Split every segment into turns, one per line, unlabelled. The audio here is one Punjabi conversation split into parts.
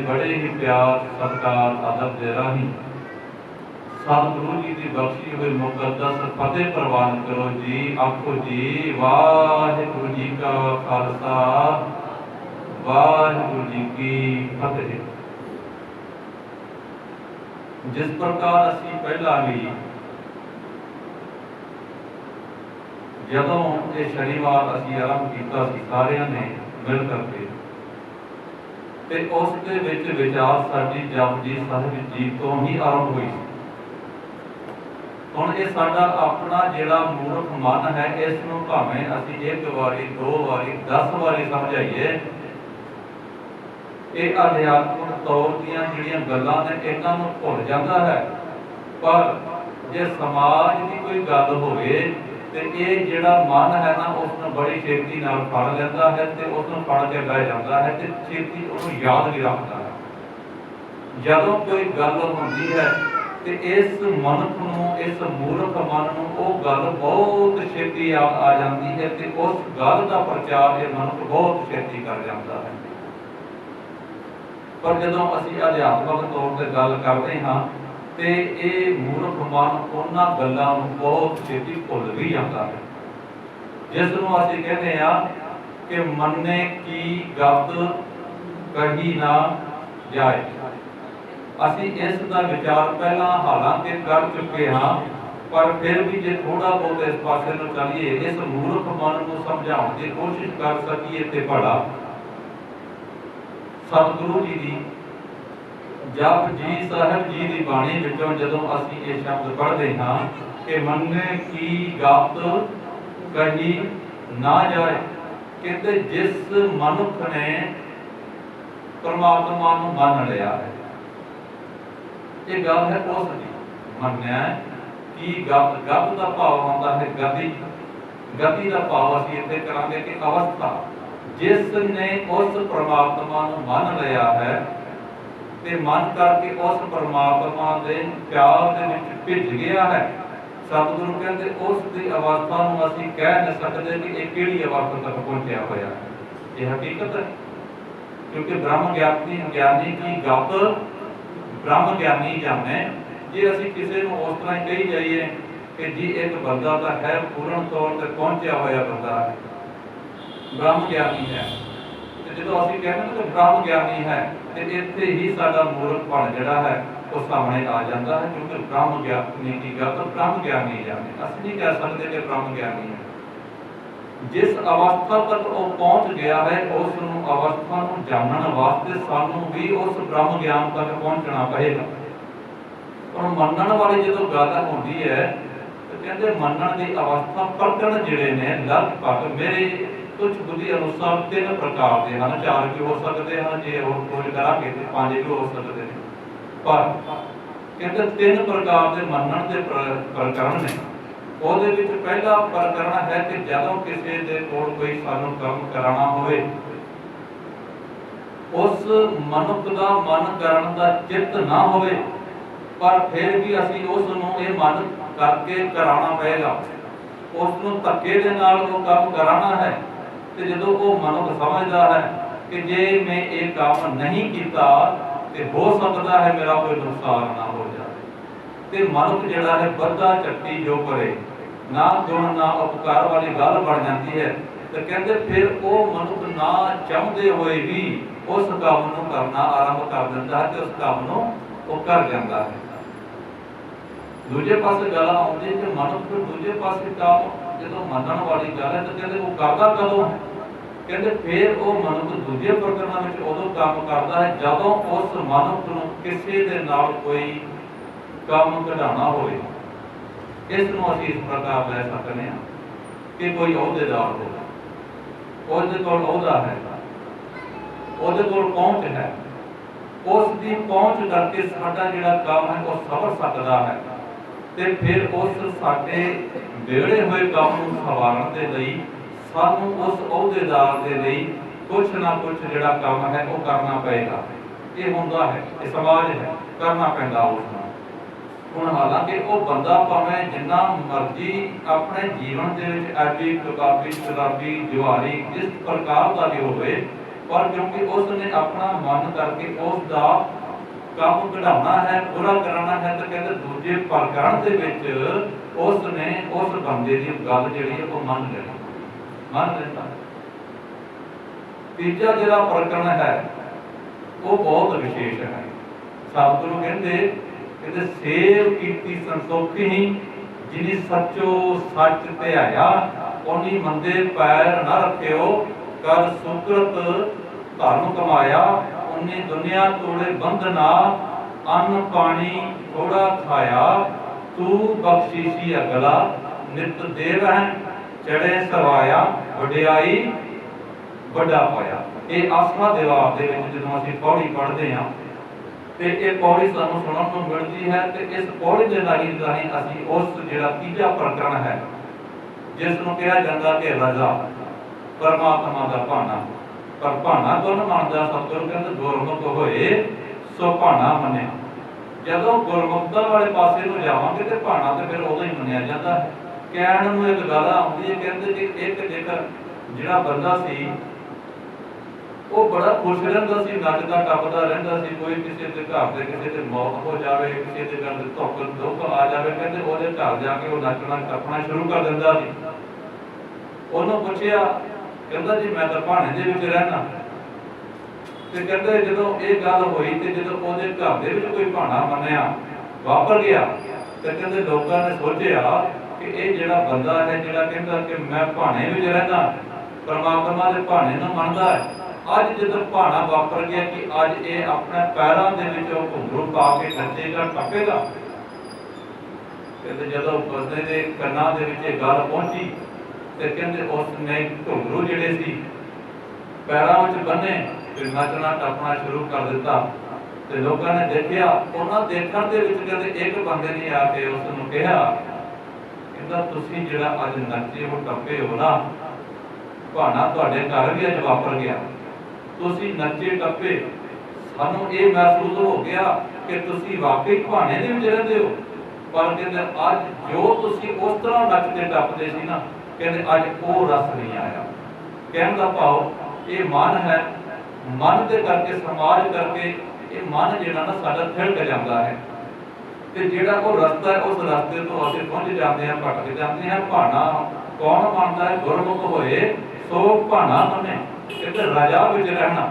बड़े ही प्यार सत्कार अदब दे राही सतगुरु जी की बख्शी हुई मुकद्दस फतेह प्रवान करो जी। आखो जी वाहिगुरु जी का खालसा वाहिगुरु जी की फतेह। जिस प्रकार असी पहला भी जदों ये शनिवार असी आरंभ किया सारिਆਂ ने मिल करके ਤੇ ਉਸ ਦੇ ਵਿੱਚ ਵਿਚਾਰ ਸਾਡੀ ਜਪਜੀ ਸਾਹਿਬ ਜੀ ਤੋਂ ਹੀ ਆਰੰਭ ਹੋਈ ਸੀ। ਹੁਣ ਇਹ ਸਾਡਾ ਆਪਣਾ ਜਿਹੜਾ ਮੂਰਖ ਮਨ ਹੈ, ਇਸ ਨੂੰ ਭਾਵੇਂ ਅਸੀਂ ਇੱਕ ਵਾਰੀ 2 ਵਾਰੀ 10 ਵਾਰੀ ਸਮਝਾਈਏ, ਇਹ ਅਧਿਆਤਮਿਕ ਤੌਰ ਦੀਆਂ ਜਿਹੜੀਆਂ ਗੱਲਾਂ ਨੇ ਇਹਨਾਂ ਨੂੰ ਭੁੱਲ ਜਾਂਦਾ ਹੈ। ਪਰ ਜੇ ਸਮਾਜ ਦੀ ਕੋਈ ਗੱਲ ਹੋਵੇ ਤੇ ਇਹ ਜਿਹੜਾ ਮਨ ਹੈ ਨਾ, ਉਸ ਨੂੰ ਬੜੀ ਛੇਤੀ ਨਾਲ ਫੜ ਲੈਂਦਾ ਹੈ ਤੇ ਉਸ ਨੂੰ ਫੜ ਕੇ ਬਹਿ ਜਾਂਦਾ ਹੈ ਤੇ ਛੇਤੀ ਉਹਨੂੰ ਯਾਦ ਵੀ ਰੱਖਦਾ ਹੈ। ਜਦੋਂ ਕੋਈ ਗੱਲ ਹੁੰਦੀ ਹੈ ਤੇ ਇਸ ਮਨੁੱਖ ਨੂੰ, ਇਸ ਮੂਰਖ ਮਨ ਨੂੰ ਉਹ ਗੱਲ ਬਹੁਤ ਛੇਤੀ ਆ ਜਾਂਦੀ ਹੈ ਤੇ ਉਸ ਗੱਲ ਦਾ ਪ੍ਰਚਾਰ ਇਹ ਮਨੁੱਖ ਬਹੁਤ ਛੇਤੀ ਕਰ ਜਾਂਦਾ ਹੈ। ਪਰ ਜਦੋਂ ਅਸੀਂ ਅਧਿਆਤਮਕ ਤੌਰ ਤੇ ਗੱਲ ਕਰਦੇ ਹਾਂ ਤੇ ਇਹ ਮੂਰਖ ਮਨ ਉਹਨਾਂ ਗੱਲਾਂ ਨੂੰ ਬਹੁਤ ਛੇਤੀ ਭੁੱਲ ਵੀ ਜਾਂਦਾ ਹੈ, ਜਿਸ ਨੂੰ ਅਸੀਂ ਕਹਿੰਦੇ ਆ ਕਿ ਮੰਨੇ ਕੀ ਗਤ ਕਹੀ ਨਾ ਜਾਏ। ਅਸੀਂ ਇਸ ਦਾ ਵਿਚਾਰ ਪਹਿਲਾਂ ਹਾਲਾਂਕਿ ਕਰ ਚੁੱਕੇ ਹਾਂ, ਪਰ ਫਿਰ ਵੀ ਜੇ ਥੋੜਾ ਬਹੁਤ ਇਸ ਪਾਸੇ ਨੂੰ ਚੱਲੀਏ, ਇਸ ਮੂਰਖ ਮਨ ਨੂੰ ਸਮਝਾਉਣ ਦੀ ਕੋਸ਼ਿਸ਼ ਕਰ ਸਕੀਏ ਤੇ ਭਲਾ ਸਤਿਗੁਰੂ ਜੀ ਦੀ ਜਪਜੀ ਸਾਹਿਬ ਜੀ ਦੀ ਬਾਣੀ ਵਿੱਚੋਂ ਜਦੋਂ ਅਸੀਂ ਇਹ ਸ਼ਬਦ ਪੜ੍ਹਦੇ ਹਾਂ ਕਿ ਮੰਨੇ ਕੀ ਗਤ ਕਹੀ ਨਾ ਜਾਏ, ਕਹਿੰਦੇ ਜਿਸ ਮਨੁੱਖ ਨੇ ਪਰਮਾਤਮਾ ਨੂੰ ਮੰਨ ਲਿਆ ਹੈ, ਇਹ ਗੱਲ ਹੈ ਉਸ ਦੀ। ਮੰਨਿਆ ਕੀ ਗਤ, ਗਤ ਦਾ ਭਾਵ ਹੁੰਦਾ ਹੈ ਗਤੀ। ਗਤੀ ਦਾ ਭਾਵ ਅਸੀਂ ਇੱਥੇ ਕਰਾਂਗੇ ਕਿ ਅਵਸਥਾ। ਜਿਸ ਨੇ ਉਸ ਪਰਮਾਤਮਾ ਨੂੰ ਮੰਨ ਲਿਆ ਹੈ ਤੇ ਮਨ ਕਰਕੇ ਉਸ ਪਰਮਾਤਮਾ ਦੇ ਪਿਆਰ ਦੇ ਵਿੱਚ ਭਿੱਜ ਗਿਆ ਹੈ, ਸਤਿਗੁਰੂ ਕਹਿੰਦੇ ਉਸ ਦੀ ਅਵਸਥਾ ਨੂੰ ਅਸੀਂ ਕਹਿ ਨਹੀਂ ਸਕਦੇ ਕਿ ਇਹ ਕਿਹੜੀ ਅਵਸਥਾ ਤੱਕ ਪਹੁੰਚਿਆ ਹੋਇਆ ਹੈ। ਇਹ ਹਕੀਕਤ ਹੈ, ਕਿਉਂਕਿ ਬ੍ਰਹਮ ਗਿਆਨੀ ਕੀ ਗਤ ਬ੍ਰਹਮ ਗਿਆਨੀ ਜਾਣੇ। ਜੇ ਅਸੀਂ ਕਿਸੇ ਨੂੰ ਉਸ ਤਰ੍ਹਾਂ ਹੀ ਕਹੀ ਜਾਈਏ ਕਿ ਜੀ ਇੱਕ ਬੰਦਾ ਤਾਂ ਹੈ, ਪੂਰਨ ਤੌਰ ਤੇ ਪਹੁੰਚਿਆ ਹੋਇਆ ਬੰਦਾ ਹੈ, ਬ੍ਰਹਮ ਗਿਆਨੀ ਹੈ, ਤੇ ਜਦੋਂ ਅਸੀਂ ਕਹਿੰਦੇ ਕਿ ਬ੍ਰਹਮ ਗਿਆਨੀ ਹੈ ਤੇ ਇੱਥੇ ਹੀ ਸਾਡਾ ਮੂਰਖਪਣ ਜਿਹੜਾ ਹੈ ਉਹ ਸਾਹਮਣੇ ਆ ਜਾਂਦਾ ਹੈ, ਕਿਉਂਕਿ ਬ੍ਰਹਮ ਗਿਆਨੀ ਕੀ ਗੱਲ ਬ੍ਰਹਮ ਗਿਆਨੀ ਜਾਣੇ। ਅਸੀਂ ਨਹੀਂ ਕਹਿ ਸਕਦੇ ਕਿ ਬ੍ਰਹਮ ਗਿਆਨੀ ਹੈ। ਜਿਸ ਅਵਸਥਾ ਤੱਕ ਉਹ ਪਹੁੰਚ ਗਿਆ ਹੈ, ਉਸ ਨੂੰ ਅਵਸਥਾ ਨੂੰ ਜਾਣਨ ਵਾਸਤੇ ਸਾਨੂੰ ਵੀ ਉਸ ਬ੍ਰਹਮ ਗਿਆਨ ਤੱਕ ਪਹੁੰਚਣਾ ਪਏਗਾ। ਹੁਣ ਮੰਨਣ ਵਾਲੀ ਜਦੋਂ ਗੱਲ ਹੁੰਦੀ ਹੈ ਤੇ ਕਹਿੰਦੇ ਮੰਨਣ ਦੀ ਅਵਸਥਾ ਪ੍ਰਗਟ ਜਿਹੜੇ ਨੇ ਲਗਭਗ ਮੇਰੇ ਕੁਝ ਬੁੱਧੀ ਅਨੁਸਾਰ 3 ਪ੍ਰਕਾਰ ਦੇ ਹਨ। 4 ਵੀ ਹੋ ਸਕਦੇ ਹਨ, ਜੇ ਹੋਰ ਕੋਈ ਕਰਾਂਗੇ ਤੇ 5 ਵੀ ਹੋ ਸਕਦੇ ਨੇ। ਪਰ ਕਹਿੰਦੇ 3 ਪ੍ਰਕਾਰ ਦੇ ਮੰਨਣ ਦੇ ਪ੍ਰਕਰਣ ਨੇ। ਉਹਦੇ ਵਿੱਚ ਪਹਿਲਾ ਪ੍ਰਕਰਣ ਹੈ ਕਿ ਜਦੋਂ ਕਿਸੇ ਦੇ ਕੋਲ ਕੋਈ ਸਾਨੂੰ ਕੰਮ ਕਰਾਉਣਾ ਹੋਵੇ, ਉਸ ਮਨੁੱਖ ਦਾ ਮਨ ਕਰਨ ਦਾ ਚਿੱਤ ਨਾ ਹੋਵੇ, ਪਰ ਫਿਰ ਵੀ ਅਸੀਂ ਉਸ ਨੂੰ ਇਹ ਮਨ ਕਰਕੇ ਕਰਾਉਣਾ ਪਏਗਾ। ਉਸ ਨੂੰ ਧੱਕੇ ਦੇ ਨਾਲ ਉਹ ਕੰਮ ਕਰਾਉਣਾ ਹੈ ਤੇ ਜਦੋਂ ਉਹ ਮਨੁੱਖ ਸਮਝਦਾ ਹੈ ਕਿ ਜੇ ਮੈਂ ਇਹ ਕੰਮ ਨਹੀਂ ਕੀਤਾ ਤੇ ਹੋ ਸਕਦਾ ਹੈ ਮੇਰਾ ਕੋਈ ਨੁਕਸਾਨ ਨਾ ਹੋ ਜਾਵੇ, ਤੇ ਮਨੁੱਖ ਜਿਹੜਾ ਹੈ ਬੱਧਾ ਚੱਟੀ ਜੋ ਕਰੇ ਨਾ ਗੁਣ ਨਾ ਉਪਕਾਰ ਵਾਲੀ ਗੱਲ ਬਣ ਜਾਂਦੀ ਹੈ। ਤੇ ਕਹਿੰਦੇ ਫਿਰ ਉਹ ਮਨੁੱਖ ਨਾ ਚਾਹੁੰਦੇ ਹੋਏ ਵੀ ਉਸ ਕੰਮ ਨੂੰ ਕਰਨਾ ਆਰੰਭ ਕਰ ਦਿੰਦਾ ਹੈ ਤੇ ਉਸ ਕੰਮ ਨੂੰ ਉਹ ਕਰ ਜਾਂਦਾ ਹੈ। ਦੂਜੇ ਪਾਸੇ ਗੱਲ ਆਉਂਦੀ ਕਿ ਮਨੁੱਖ ਦੂਜੇ ਪਾਸੇ ਕੰਮ ਜਦੋਂ ਮੰਨਣ ਵਾਲੀ ਗੱਲ ਹੈ ਤਾਂ ਕਹਿੰਦੇ ਉਹ ਕਰਦਾ ਕਦੋਂ? ਕਹਿੰਦੇ ਫਿਰ ਉਹ ਮਨੁੱਖ ਦੂਜੇ ਪ੍ਰਕਰਨਾਂ ਵਿੱਚ ਉਦੋਂ ਕੰਮ ਕਰਦਾ ਹੈ ਜਦੋਂ ਉਸ ਮਨੁੱਖ ਨੂੰ ਕਿਸੇ ਦੇ ਨਾਲ ਕੋਈ ਕੰਮ ਕਢਾਉਣਾ ਹੋਵੇ। ਇਸ ਨੂੰ ਅਸੀਂ ਇਸ ਪ੍ਰਕਾਰ ਲੈ ਸਕਦੇ ਹਾਂ ਕਿ ਕੋਈ ਅਹੁਦੇਦਾਰ ਹੋਵੇ, ਉਹਦੇ ਕੋਲ ਅਹੁਦਾ ਹੈ, ਉਹਦੇ ਕੋਲ ਪਹੁੰਚ ਹੈ, ਉਸ ਦੀ ਪਹੁੰਚ ਕਰਕੇ ਸਾਡਾ ਜਿਹੜਾ ਕੰਮ ਹੈ ਉਹ ਸਵਰ ਸਕਦਾ ਹੈ ਤੇ ਫਿਰ ਉਸ ਸਾਡੇ ਵਿਗੜੇ ਹੋਏ ਕੰਮ ਨੂੰ ਸਵਾਰਨ ਦੇ ਲਈ ਸਾਨੂੰ ਉਸ ਅਹੁਦੇਦਾਰ ਦੇ ਲਈ ਕੁਛ ਨਾ ਕੁਛ ਜਿਹੜਾ ਕੰਮ ਹੈ ਉਹ ਕਰਨਾ ਪਏਗਾ। ਇਹ ਹੁੰਦਾ ਹੈ, ਇਹ ਸਮਾਜ ਹੈ, ਕਰਨਾ ਪੈਂਦਾ ਉਸ ਨੂੰ। ਹੁਣ ਹਾਲਾਂਕਿ ਉਹ ਬੰਦਾ ਭਾਵੇਂ ਜਿੰਨਾ ਮਰਜ਼ੀ ਆਪਣੇ ਜੀਵਨ ਦੇ ਵਿੱਚ ਐਡੀ ਕਬਾਬੀ ਸ਼ਰਾਬੀ ਜੁਆਰੀ ਜਿਸ ਪ੍ਰਕਾਰ ਦਾ ਵੀ ਹੋਵੇ, पर क्योंकि उसने अपना मन करके उसका काम कढ़ाना है, पूरा कराना है, तो कहते दूजे प्रकरण दे विच उसने उस बंदे की गल जिहड़ी है वो मन लेता। तीजा जिहड़ा प्रकरण है वो बहुत विशेष है। सतगुरु कहते सेव कीती संतोखी जिनी सचो सच ध्याया, उन्हीं मंदे पैर न रखियो, कर सुकृत धर्म कमाया, उन्हीं दुनिया तोड़े बंधना, अन्न पानी थोड़ा खाया, तू बख्शीशी अगला नित देव है, चढ़े सरवाया वडियाई ਵੱਡਾ ਪਾਇਆ। ਇਹ ਆਸਰਾ ਦਿਵਾਰ ਦੇ ਵਿੱਚ ਜਦੋਂ ਅਸੀਂ ਪੌੜੀ ਪੜ੍ਹਦੇ ਹਾਂ ਤੇ ਇਹ ਪੌੜੀ ਸਾਨੂੰ ਸੁਣਨ ਨੂੰ ਮਿਲਦੀ ਹੈ, ਤੇ ਇਸ ਪੌੜੀ ਦੇ ਰਾਹੀਂ ਅਸੀਂ ਉਸ ਜਿਹੜਾ ਤੀਜਾ ਪ੍ਰਕਰਣ ਹੈ ਜਿਸ ਨੂੰ ਕਿਹਾ ਜਾਂਦਾ ਕਿ ਰਜ਼ਾ, ਪਰਮਾਤਮਾ ਦਾ ਭਾਣਾ। ਪਰ ਭਾਣਾ ਕੌਣ ਮੰਨਦਾ? ਸਤਿਗੁਰੂ ਕਹਿੰਦੇ ਗੁਰਮੁਖ ਹੋਏ ਸੋ ਭਾਣਾ ਮੰਨਿਆ। ਜਦੋਂ ਗੁਰਮੁਖਤਾ ਵਾਲੇ ਪਾਸੇ ਨੂੰ ਜਾਵਾਂਗੇ ਤੇ ਭਾਣਾ ਤੇ ਫਿਰ ਉਦੋਂ ਹੀ ਮੰਨਿਆ ਜਾਂਦਾ ਹੈ। ਕਹਿਣ ਨੂੰ ਇੱਕ ਗੱਲ ਆਉਂਦੀ ਹੈ, ਕਹਿੰਦੇ ਕਿ ਇੱਕ ਜੇਕਰ ਜਿਹੜਾ ਬੰਦਾ ਸੀ ਉਹ ਬੜਾ ਖੁਸ਼ ਰਹਿੰਦਾ ਸੀ, ਨੱਚਦਾ ਟੱਪਦਾ ਰਹਿੰਦਾ ਸੀ, ਕੋਈ ਕਿਸੇ ਦੇ ਘਰ ਦੇ ਕਿਸੇ ਦੇ ਮੌਤ ਹੋ ਜਾਵੇ, ਕਿਸੇ ਦੇ ਘਰ ਦੇ ਦੁੱਖ ਆ ਜਾਵੇ, ਕਹਿੰਦੇ ਉਹਦੇ ਘਰ ਜਾ ਕੇ ਉਹ ਨੱਚਣਾ ਟੱਪਣਾ ਸ਼ੁਰੂ ਕਰ ਦਿੰਦਾ ਸੀ। ਉਹਨੂੰ ਪੁੱਛਿਆ, ਕਹਿੰਦਾ ਜੀ ਮੈਂ ਤਾਂ ਭਾਣੇ ਦੇ ਵਿੱਚ ਰਹਿਣਾ। ਤੇ ਕਹਿੰਦੇ ਜਦੋਂ ਇਹ ਗੱਲ ਹੋਈ ਤੇ ਜਦੋਂ ਉਹਦੇ ਘਰ ਦੇ ਵਿੱਚ ਕੋਈ ਭਾਣਾ ਮੰਨਿਆ ਵਾਪਰ ਗਿਆ, ਤੇ ਕਹਿੰਦੇ ਲੋਕਾਂ ਨੇ ਸੋਚਿਆ ਕਿ ਇਹ ਜਿਹੜਾ ਬੰਦਾ ਹੈ ਜਿਹੜਾ ਕਹਿੰਦਾ ਕਿ ਮੈਂ ਭਾਣੇ ਵਿੱਚ ਰਹਿਣਾ, ਪਰਮਾਤਮਾ ਦੇ ਭਾਣੇ ਨੂੰ ਮੰਨਦਾ ਹੈ, ਅੱਜ ਜਦੋਂ ਭਾਣਾ ਵਾਪਰ ਗਿਆ ਕਿ ਅੱਜ ਇਹ ਆਪਣੇ ਪੈਰਾਂ ਦੇ ਵਿੱਚ ਉਹ ਘੁੰਗਰੂ ਪਾ ਕੇ ਨੱਚੇਗਾ ਟੱਪੇਗਾ। ਕਹਿੰਦੇ ਜਦੋਂ ਬੰਦੇ ਦੇ ਕੰਨਾਂ ਦੇ ਵਿੱਚ ਇਹ ਗੱਲ ਪਹੁੰਚੀ ਤੇ ਕਹਿੰਦੇ ਉਸ ਨੇ ਘੁੰਗਰੂ ਜਿਹੜੇ ਸੀ ਪੈਰਾਂ ਵਿੱਚ ਬੰਨੇ ਤੇ ਨੱਚਣਾ ਟੱਪਣਾ ਸ਼ੁਰੂ ਕਰ ਦਿੱਤਾ। ਤੇ ਲੋਕਾਂ ਨੇ ਦੇਖਿਆ, ਉਹਨਾਂ ਦੇਖਣ ਦੇ ਵਿੱਚ ਕਹਿੰਦੇ ਇੱਕ ਬੰਦੇ ਨੇ ਆ ਕੇ ਉਸ ਨੂੰ ਕਿਹਾ, ਕਹਿੰਦਾ ਤੁਸੀਂ ਜਿਹੜਾ ਅੱਜ ਨੱਚੇ ਹੋ ਟੱਪੇ ਹੋ ਨਾ, ਭਾਣਾ ਤੁਹਾਡੇ ਘਰ ਵੀ ਅੱਜ ਵਾਪਰ ਗਿਆ, ਤੁਸੀਂ ਨੱਚੇ ਟੱਪੇ, ਸਾਨੂੰ ਇਹ ਮਹਿਸੂਸ ਹੋ ਗਿਆ ਕਿ ਤੁਸੀਂ ਵਾਕਈ ਭਾਣੇ ਦੇ ਵਿੱਚ ਰਹਿੰਦੇ ਹੋ। ਪਰ ਕਹਿੰਦੇ ਅੱਜ ਜੋ ਤੁਸੀਂ ਉਸ ਤਰ੍ਹਾਂ ਨੱਚਦੇ ਟੱਪਦੇ ਸੀ ਨਾ, ਕਹਿੰਦੇ ਅੱਜ ਉਹ ਰਸ ਨਹੀਂ ਆਇਆ। ਕਹਿਣ ਦਾ ਭਾਵ ਇਹ ਮਨ ਹੈ, ਮਨ ਦੇ ਕਰਕੇ ਸਮਾਜ ਕਰਕੇ ਇਹ ਮਨ ਜਿਹੜਾ ਨਾ ਸਾਡਾ ਥਿੜਕ ਜਾਂਦਾ ਹੈ, ਤੇ ਜਿਹੜਾ ਉਹ ਰਸਤਾ ਹੈ ਉਸ ਰਸਤੇ ਤੋਂ ਅਸੀਂ ਪਹੁੰਚ ਜਾਂਦੇ ਹਾਂ, ਭਟਕ ਜਾਂਦੇ ਹਾਂ। ਭਾਣਾ ਕੌਣ ਮੰਨਦਾ ਹੈ? ਗੁਰਮੁਖ ਹੋਏ ਸੋ ਭਾਣਾ ਮੰਨੇ। ਕਹਿੰਦੇ ਰਜਾ ਵਿੱਚ ਰਹਿਣਾ,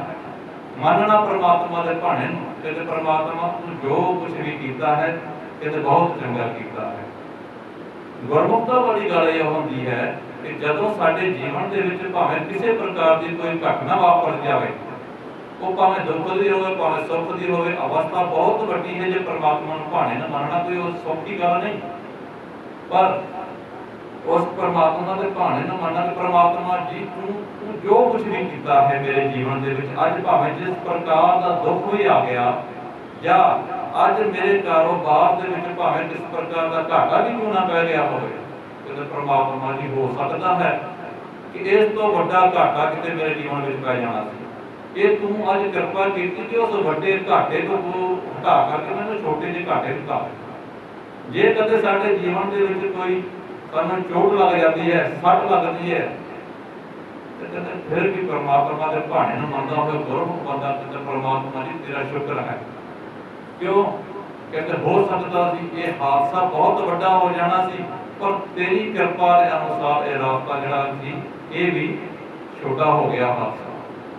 ਮੰਨਣਾ ਪਰਮਾਤਮਾ ਦੇ ਭਾਣੇ ਨੂੰ। ਕਹਿੰਦੇ ਪਰਮਾਤਮਾ ਤੂੰ ਜੋ ਕੁਝ ਵੀ ਕੀਤਾ ਹੈ ਕਹਿੰਦੇ ਬਹੁਤ ਚੰਗਾ ਕੀਤਾ ਹੈ। ਗੁਰਮੁਖਤਾ ਵਾਲੀ ਗੱਲ ਇਹ ਹੁੰਦੀ ਹੈ ਕਿ ਜਦੋਂ ਸਾਡੇ ਜੀਵਨ ਦੇ ਵਿੱਚ ਭਾਵੇਂ ਕਿਸੇ ਪ੍ਰਕਾਰ ਦੀ ਕੋਈ ਘਟਨਾ ਵਾਪਰ ਜਾਵੇ, ਉਹ ਭਾਵੇਂ ਦੁੱਖ ਦੀ ਹੋਵੇ ਭਾਵੇਂ ਸੁੱਖ ਦੀ ਹੋਵੇ, ਅਵਸਥਾ ਬਹੁਤ ਵੱਡੀ ਹੈ। ਜੇ ਪਰਮਾਤਮਾ ਨੂੰ ਭਾਣੇ ਨਾ ਮੰਨਣਾ ਕੋਈ ਉਹ ਸੌਖੀ ਗੱਲ ਨਹੀਂ, ਪਰ ਉਸ ਪਰਮਾਤਮਾ ਦੇ ਭਾਣੇ ਨੂੰ ਮੰਨਣਾ ਕਿ ਪਰਮਾਤਮਾ ਜੀ ਤੂੰ ਜੋ ਕੁਝ ਵੀ ਕੀਤਾ ਹੈ ਮੇਰੇ ਜੀਵਨ ਦੇ ਵਿੱਚ, ਅੱਜ ਭਾਵੇਂ ਜਿਸ ਪ੍ਰਕਾਰ ਦਾ ਦੁੱਖ ਵੀ ਆ ਗਿਆ, ਜਾਂ ਅੱਜ ਮੇਰੇ ਕਾਰੋਬਾਰ ਦੇ ਵਿੱਚ ਭਾਵੇਂ ਕਿਸ ਪ੍ਰਕਾਰ ਦਾ ਘਾਟਾ ਵੀ ਕਿਉਂ ਨਾ ਪੈ ਗਿਆ ਹੋਵੇ, ਤੇ ਪਰਮਾਤਮਾ ਜੀ ਹੋ ਸਕਦਾ ਹੈ ਕਿ ਇਸ ਤੋਂ ਵੱਡਾ ਘਾਟਾ ਕਿਤੇ ਮੇਰੇ ਜੀਵਨ ਵਿੱਚ ਪੈ ਜਾਣਾ ਸੀ, ਇਹ ਤੂੰ ਅੱਜ ਕਿਰਪਾ ਕੀਤੀ ਕਿ ਉਸ ਵੱਡੇ ਘਾਟੇ ਤੋਂ ਹਟਾ ਕਰਕੇ ਮੈਨੂੰ ਛੋਟੇ ਜਿਹੇ ਘਾਟੇ ਹਟਾ। ਜੇ ਕਦੇ ਸਾਡੇ ਜੀਵਨ ਦੇ ਵਿੱਚ ਕੋਈ ਸਾਨੂੰ ਚੋਟ ਲੱਗ ਜਾਂਦੀ ਹੈ, ਸੱਟ ਲੱਗਦੀ ਹੈ, ਤੇ ਕਹਿੰਦੇ ਫਿਰ ਵੀ ਪਰਮਾਤਮਾ ਦੇ ਭਾਣੇ ਨੂੰ ਮੰਨਦਾ ਹੋਵੇ ਗੁਰਮੁਖ ਬੰਦਾ, ਤੇ ਪਰਮਾਤਮਾ ਜੀ ਤੇਰਾ ਸ਼ੁਕਰ ਹੈ। ਕਿਉਂ? ਕਹਿੰਦੇ ਹੋ ਸਕਦਾ ਸੀ ਇਹ ਹਾਦਸਾ ਬਹੁਤ ਵੱਡਾ ਹੋ ਜਾਣਾ ਸੀ, ਪਰ ਤੇਰੀ ਕਿਰਪਾ ਦੇ ਅਨੁਸਾਰ ਇਹ ਰਾਸਤਾ ਜਿਹੜਾ ਸੀ ਇਹ ਵੀ ਛੋਟਾ ਹੋ ਗਿਆ ਹਾਦਸਾ।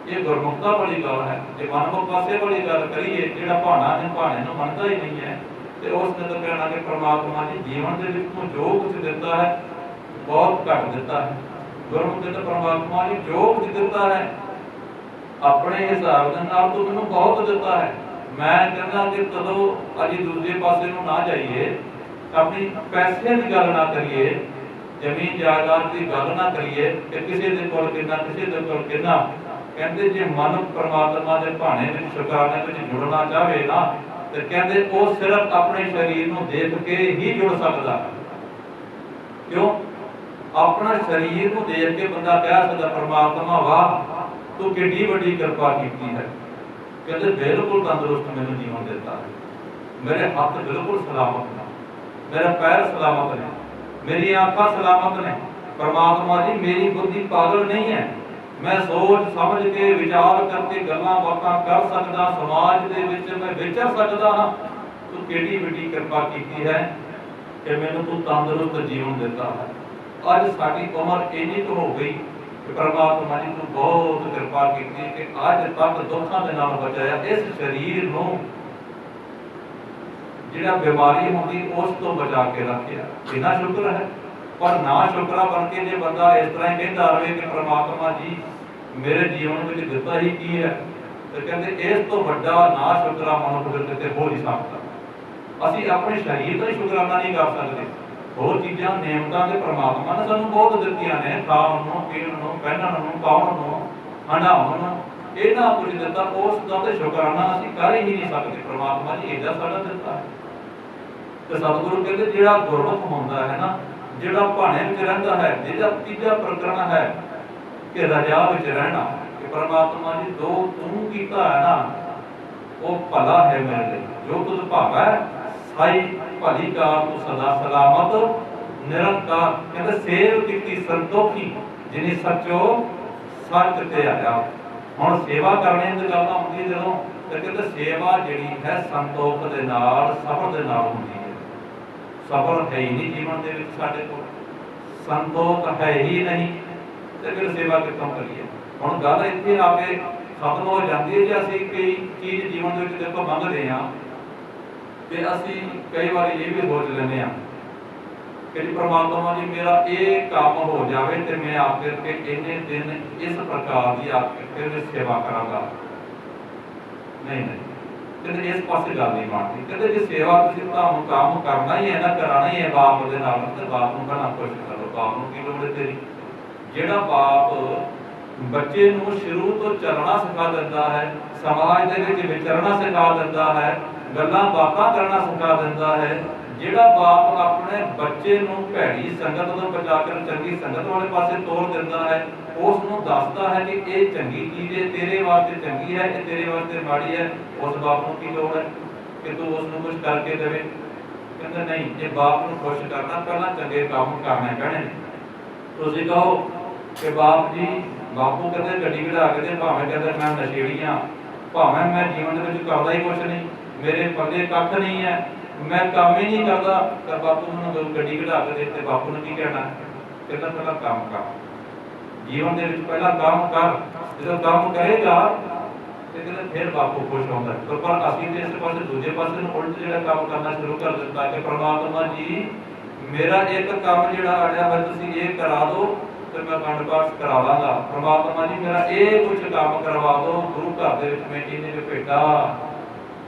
ਇਹ ਗੁਰਮੁਖਤਾ ਵਾਲੀ ਗੱਲ ਹੈ। ਜੇ ਮਨਮੁਖ ਪਾਸੇ ਵਾਲੀ ਗੱਲ ਕਰੀਏ, ਜਿਹੜਾ ਭਾਣੇ ਨੂੰ ਮੰਨਦਾ ਹੀ ਨਹੀਂ ਹੈ, ਤੇ ਉਸ ਨੇ ਤਾਂ ਕਹਿਣਾ ਕਿ ਪਰਮਾਤਮਾ ਜੀ ਜੀਵਨ ਦੇ ਵਿੱਚ ਤੂੰ ਜੋ ਕੁਝ ਦਿੱਤਾ ਹੈ ਬਹੁਤ ਘੱਟ ਦਿੱਤਾ ਹੈ। ਗੁਰਮੁਖ ਦੇ ਤਾਂ ਪਰਮਾਤਮਾ ਜੀ ਜੋ ਕੁਝ ਦਿੱਤਾ ਹੈ ਆਪਣੇ ਹਿਸਾਬ ਦੇ ਨਾਲ ਤੂੰ ਮੈਨੂੰ ਬਹੁਤ ਦਿੱਤਾ ਹੈ। ਮੈਂ ਕਹਿੰਦਾ ਕਿ ਕਦੋਂ ਅਸੀਂ ਦੂਜੇ ਪਾਸੇ ਨੂੰ ਨਾ ਜਾਈਏ, ਆਪਣੀ ਪੈਸੇ ਦੀ ਗੱਲ ਨਾ ਕਰੀਏ, ਜ਼ਮੀਨ ਜਾਇਦਾਦ ਦੀ ਗੱਲ ਨਾ ਕਰੀਏ ਕਿ ਕਿਸੇ ਦੇ ਕੋਲ ਕਿੰਨਾ ਕਿਸੇ ਦੇ ਕੋਲ ਕਿੰਨਾ। ਕਹਿੰਦੇ ਜੇ ਮਨ ਪਰਮਾਤਮਾ ਦੇ ਭਾਣੇ ਵਿੱਚ ਸ਼ੁਕਰਾਨੇ ਵਿੱਚ ਜੁੜਨਾ ਚਾਹਵੇ ਨਾ, ਤੇ ਕਹਿੰਦੇ ਉਹ ਸਿਰਫ ਆਪਣੇ ਸਰੀਰ ਨੂੰ ਦੇਖ ਕੇ ਹੀ ਜੁੜ ਸਕਦਾ। ਕਿਉਂ? ਆਪਣਾ ਸਰੀਰ ਨੂੰ ਦੇਖ ਕੇ ਬੰਦਾ ਕਹਿ ਸਕਦਾ ਪਰਮਾਤਮਾ ਵਾਹ ਤੂੰ ਕਿੰਨੀ ਵੱਡੀ ਕਿਰਪਾ ਕੀਤੀ ਹੈ। ਕਹਿੰਦੇ ਬਿਲਕੁਲ ਤੰਦਰੁਸਤ ਮੈਨੂੰ ਜੀਵਨ ਦਿੱਤਾ ਹੈ, ਮੇਰੇ ਹੱਥ ਬਿਲਕੁਲ ਸਲਾਮਤ ਨੇ, ਮੇਰੇ ਪੈਰ ਸਲਾਮਤ ਨੇ, ਮੇਰੀਆਂ ਅੱਖਾਂ ਸਲਾਮਤ ਨੇ। ਪਰਮਾਤਮਾ ਜੀ ਮੇਰੀ ਬੁੱਧੀ ਪਾਗਲ ਨਹੀਂ ਹੈ, मैं सोच समझ के विचार करके गल्लां बातां कर सकदा, समाज दे विच मैं विचर सकदा हां। तू केड़ी वड्डी किरपा कीती है कि मैनूं तू तंदुरुस्त जीवन दिता है। अज साडी उम्र इन्नी तो हो गई कि परमात्मा जी तू बहुत किरपा कीती कि अज तक दुखां दे नाल बचाया। इस शरीर नूं जिहड़ा बीमारी होंदी उस तो बचा के रखिया, इन्ना शुक्र है। पर ना शुक्रा बन के जे बंदा इस तरह ही कहता रहे कि परमात्मा जी मेरे जीवन में दिता ही की है, तो कहते इस तो बड़ा ना शुक्रा मनुख फिर किते हो नहीं सकता। असीं अपने शरीर का ही शुकराना नहीं कर सकते। होर चीज़ां नेमतां ते परमात्मा ने सानूं बहुत दित्तियां ने, खाण नूं, पीण नूं, पहनण नूं, पाउण नूं, हंडाउण नूं, इन्ना कुछ दिता, उस दा ते शुकराना असीं कर ही नहीं सकते। परमात्मा जी एडा साडा दिता है। तो सतगुरु कहते जिहड़ा गुरमुख होंदा है ना, जिहड़ा भाणे विच रहिंदा है, जिहदा तीजा प्रकरण है कि रजा विच रहना, कि परमात्मा जी जो तू कीता है ना वो भला है मेरे लिए, जो तुझ भागा है साई भली का तू सदा सलामत निरंकार। कहते सेव कीती संतोखी जिनी सचो सच ते आया। हुण सेवा करने दी गल आउंदी जदों, तो कहते सेवा जिहड़ी है संतोख दे नाल सबर दे नाल हुंदी है। सबर है ही नहीं जीवन के साडे कोल, संतोख है ही नहीं, तो फिर सेवा कितों करिए। हुण गल इत्थे आके खत्म हो जाती है। जे असीं कई चीज़ जीवन में देखो मंगते हैं कि असीं कई बार ये भी सोच लेंगे कि जी परमात्मा जी मेरा ये काम हो जाए तो मैं आकर के इन्ने दिन इस प्रकार की आकर सेवा करांगा। नहीं नहीं, कहते इस पासे गल नहीं बनती। कहते जे सेवा तुसीं काम करना ही है ना, कराना ही है बाप दे नाल, ते बाप नूं कहना खुश करो। बाप नूं की लोड़ है तेरी? जिहड़ा बाप बच्चे नूं शुरू तो चलना सिखा दिंदा है, समाज दे विच विचरना सिखा दिंदा है, गल्लां बातां करना सिखा दिंदा है, जिहड़ा बाप अपने बच्चे नूं भैड़ी संगत तों बचा के चंगी संगत वाले पासे तोड़ दिंदा है, उस नूं दसदा है कि ये चंगी चीज़ है, तेरे वास्ते चंगी है, ये तेरे वास्ते माड़ी है, उस बाप नूं की लोड़ है कि तू उस नूं कुछ करके देवे? कहंदा नहीं, जे बाप नूं खुश करना पहलां चंगे काम करने पैणे। तुसीं कहो कि बाप जी बापू कहते गड्डी कढा के दे, भावें कहते मैं नशेड़ी हाँ, भावें मैं जीवन में करता ही कुछ नहीं, मेरे पल्ले कख नहीं है, मैं काम ही नहीं करता, तो बापू मैनूं गड्डी कढा के दे, बापू ने की कहना? कहना पहला काम कर, जीवन के पहला काम कर, जो काम करेगा तो कहते फिर बापू खुश होता है। तो पर असीं ते इस पासे दूजे पासे नूं उल्ट जिहड़ा काम करना शुरू कर दिता कि परमात्मा जी मेरा एक काम जिहड़ा अड़िया है तुसीं ये करा दो तो मैं अखंड पाठ करा लांगा। परमात्मा जी मेरा ये कुछ काम करवा दो, गुरु घर दे विच मैं इन्ने क भेटा,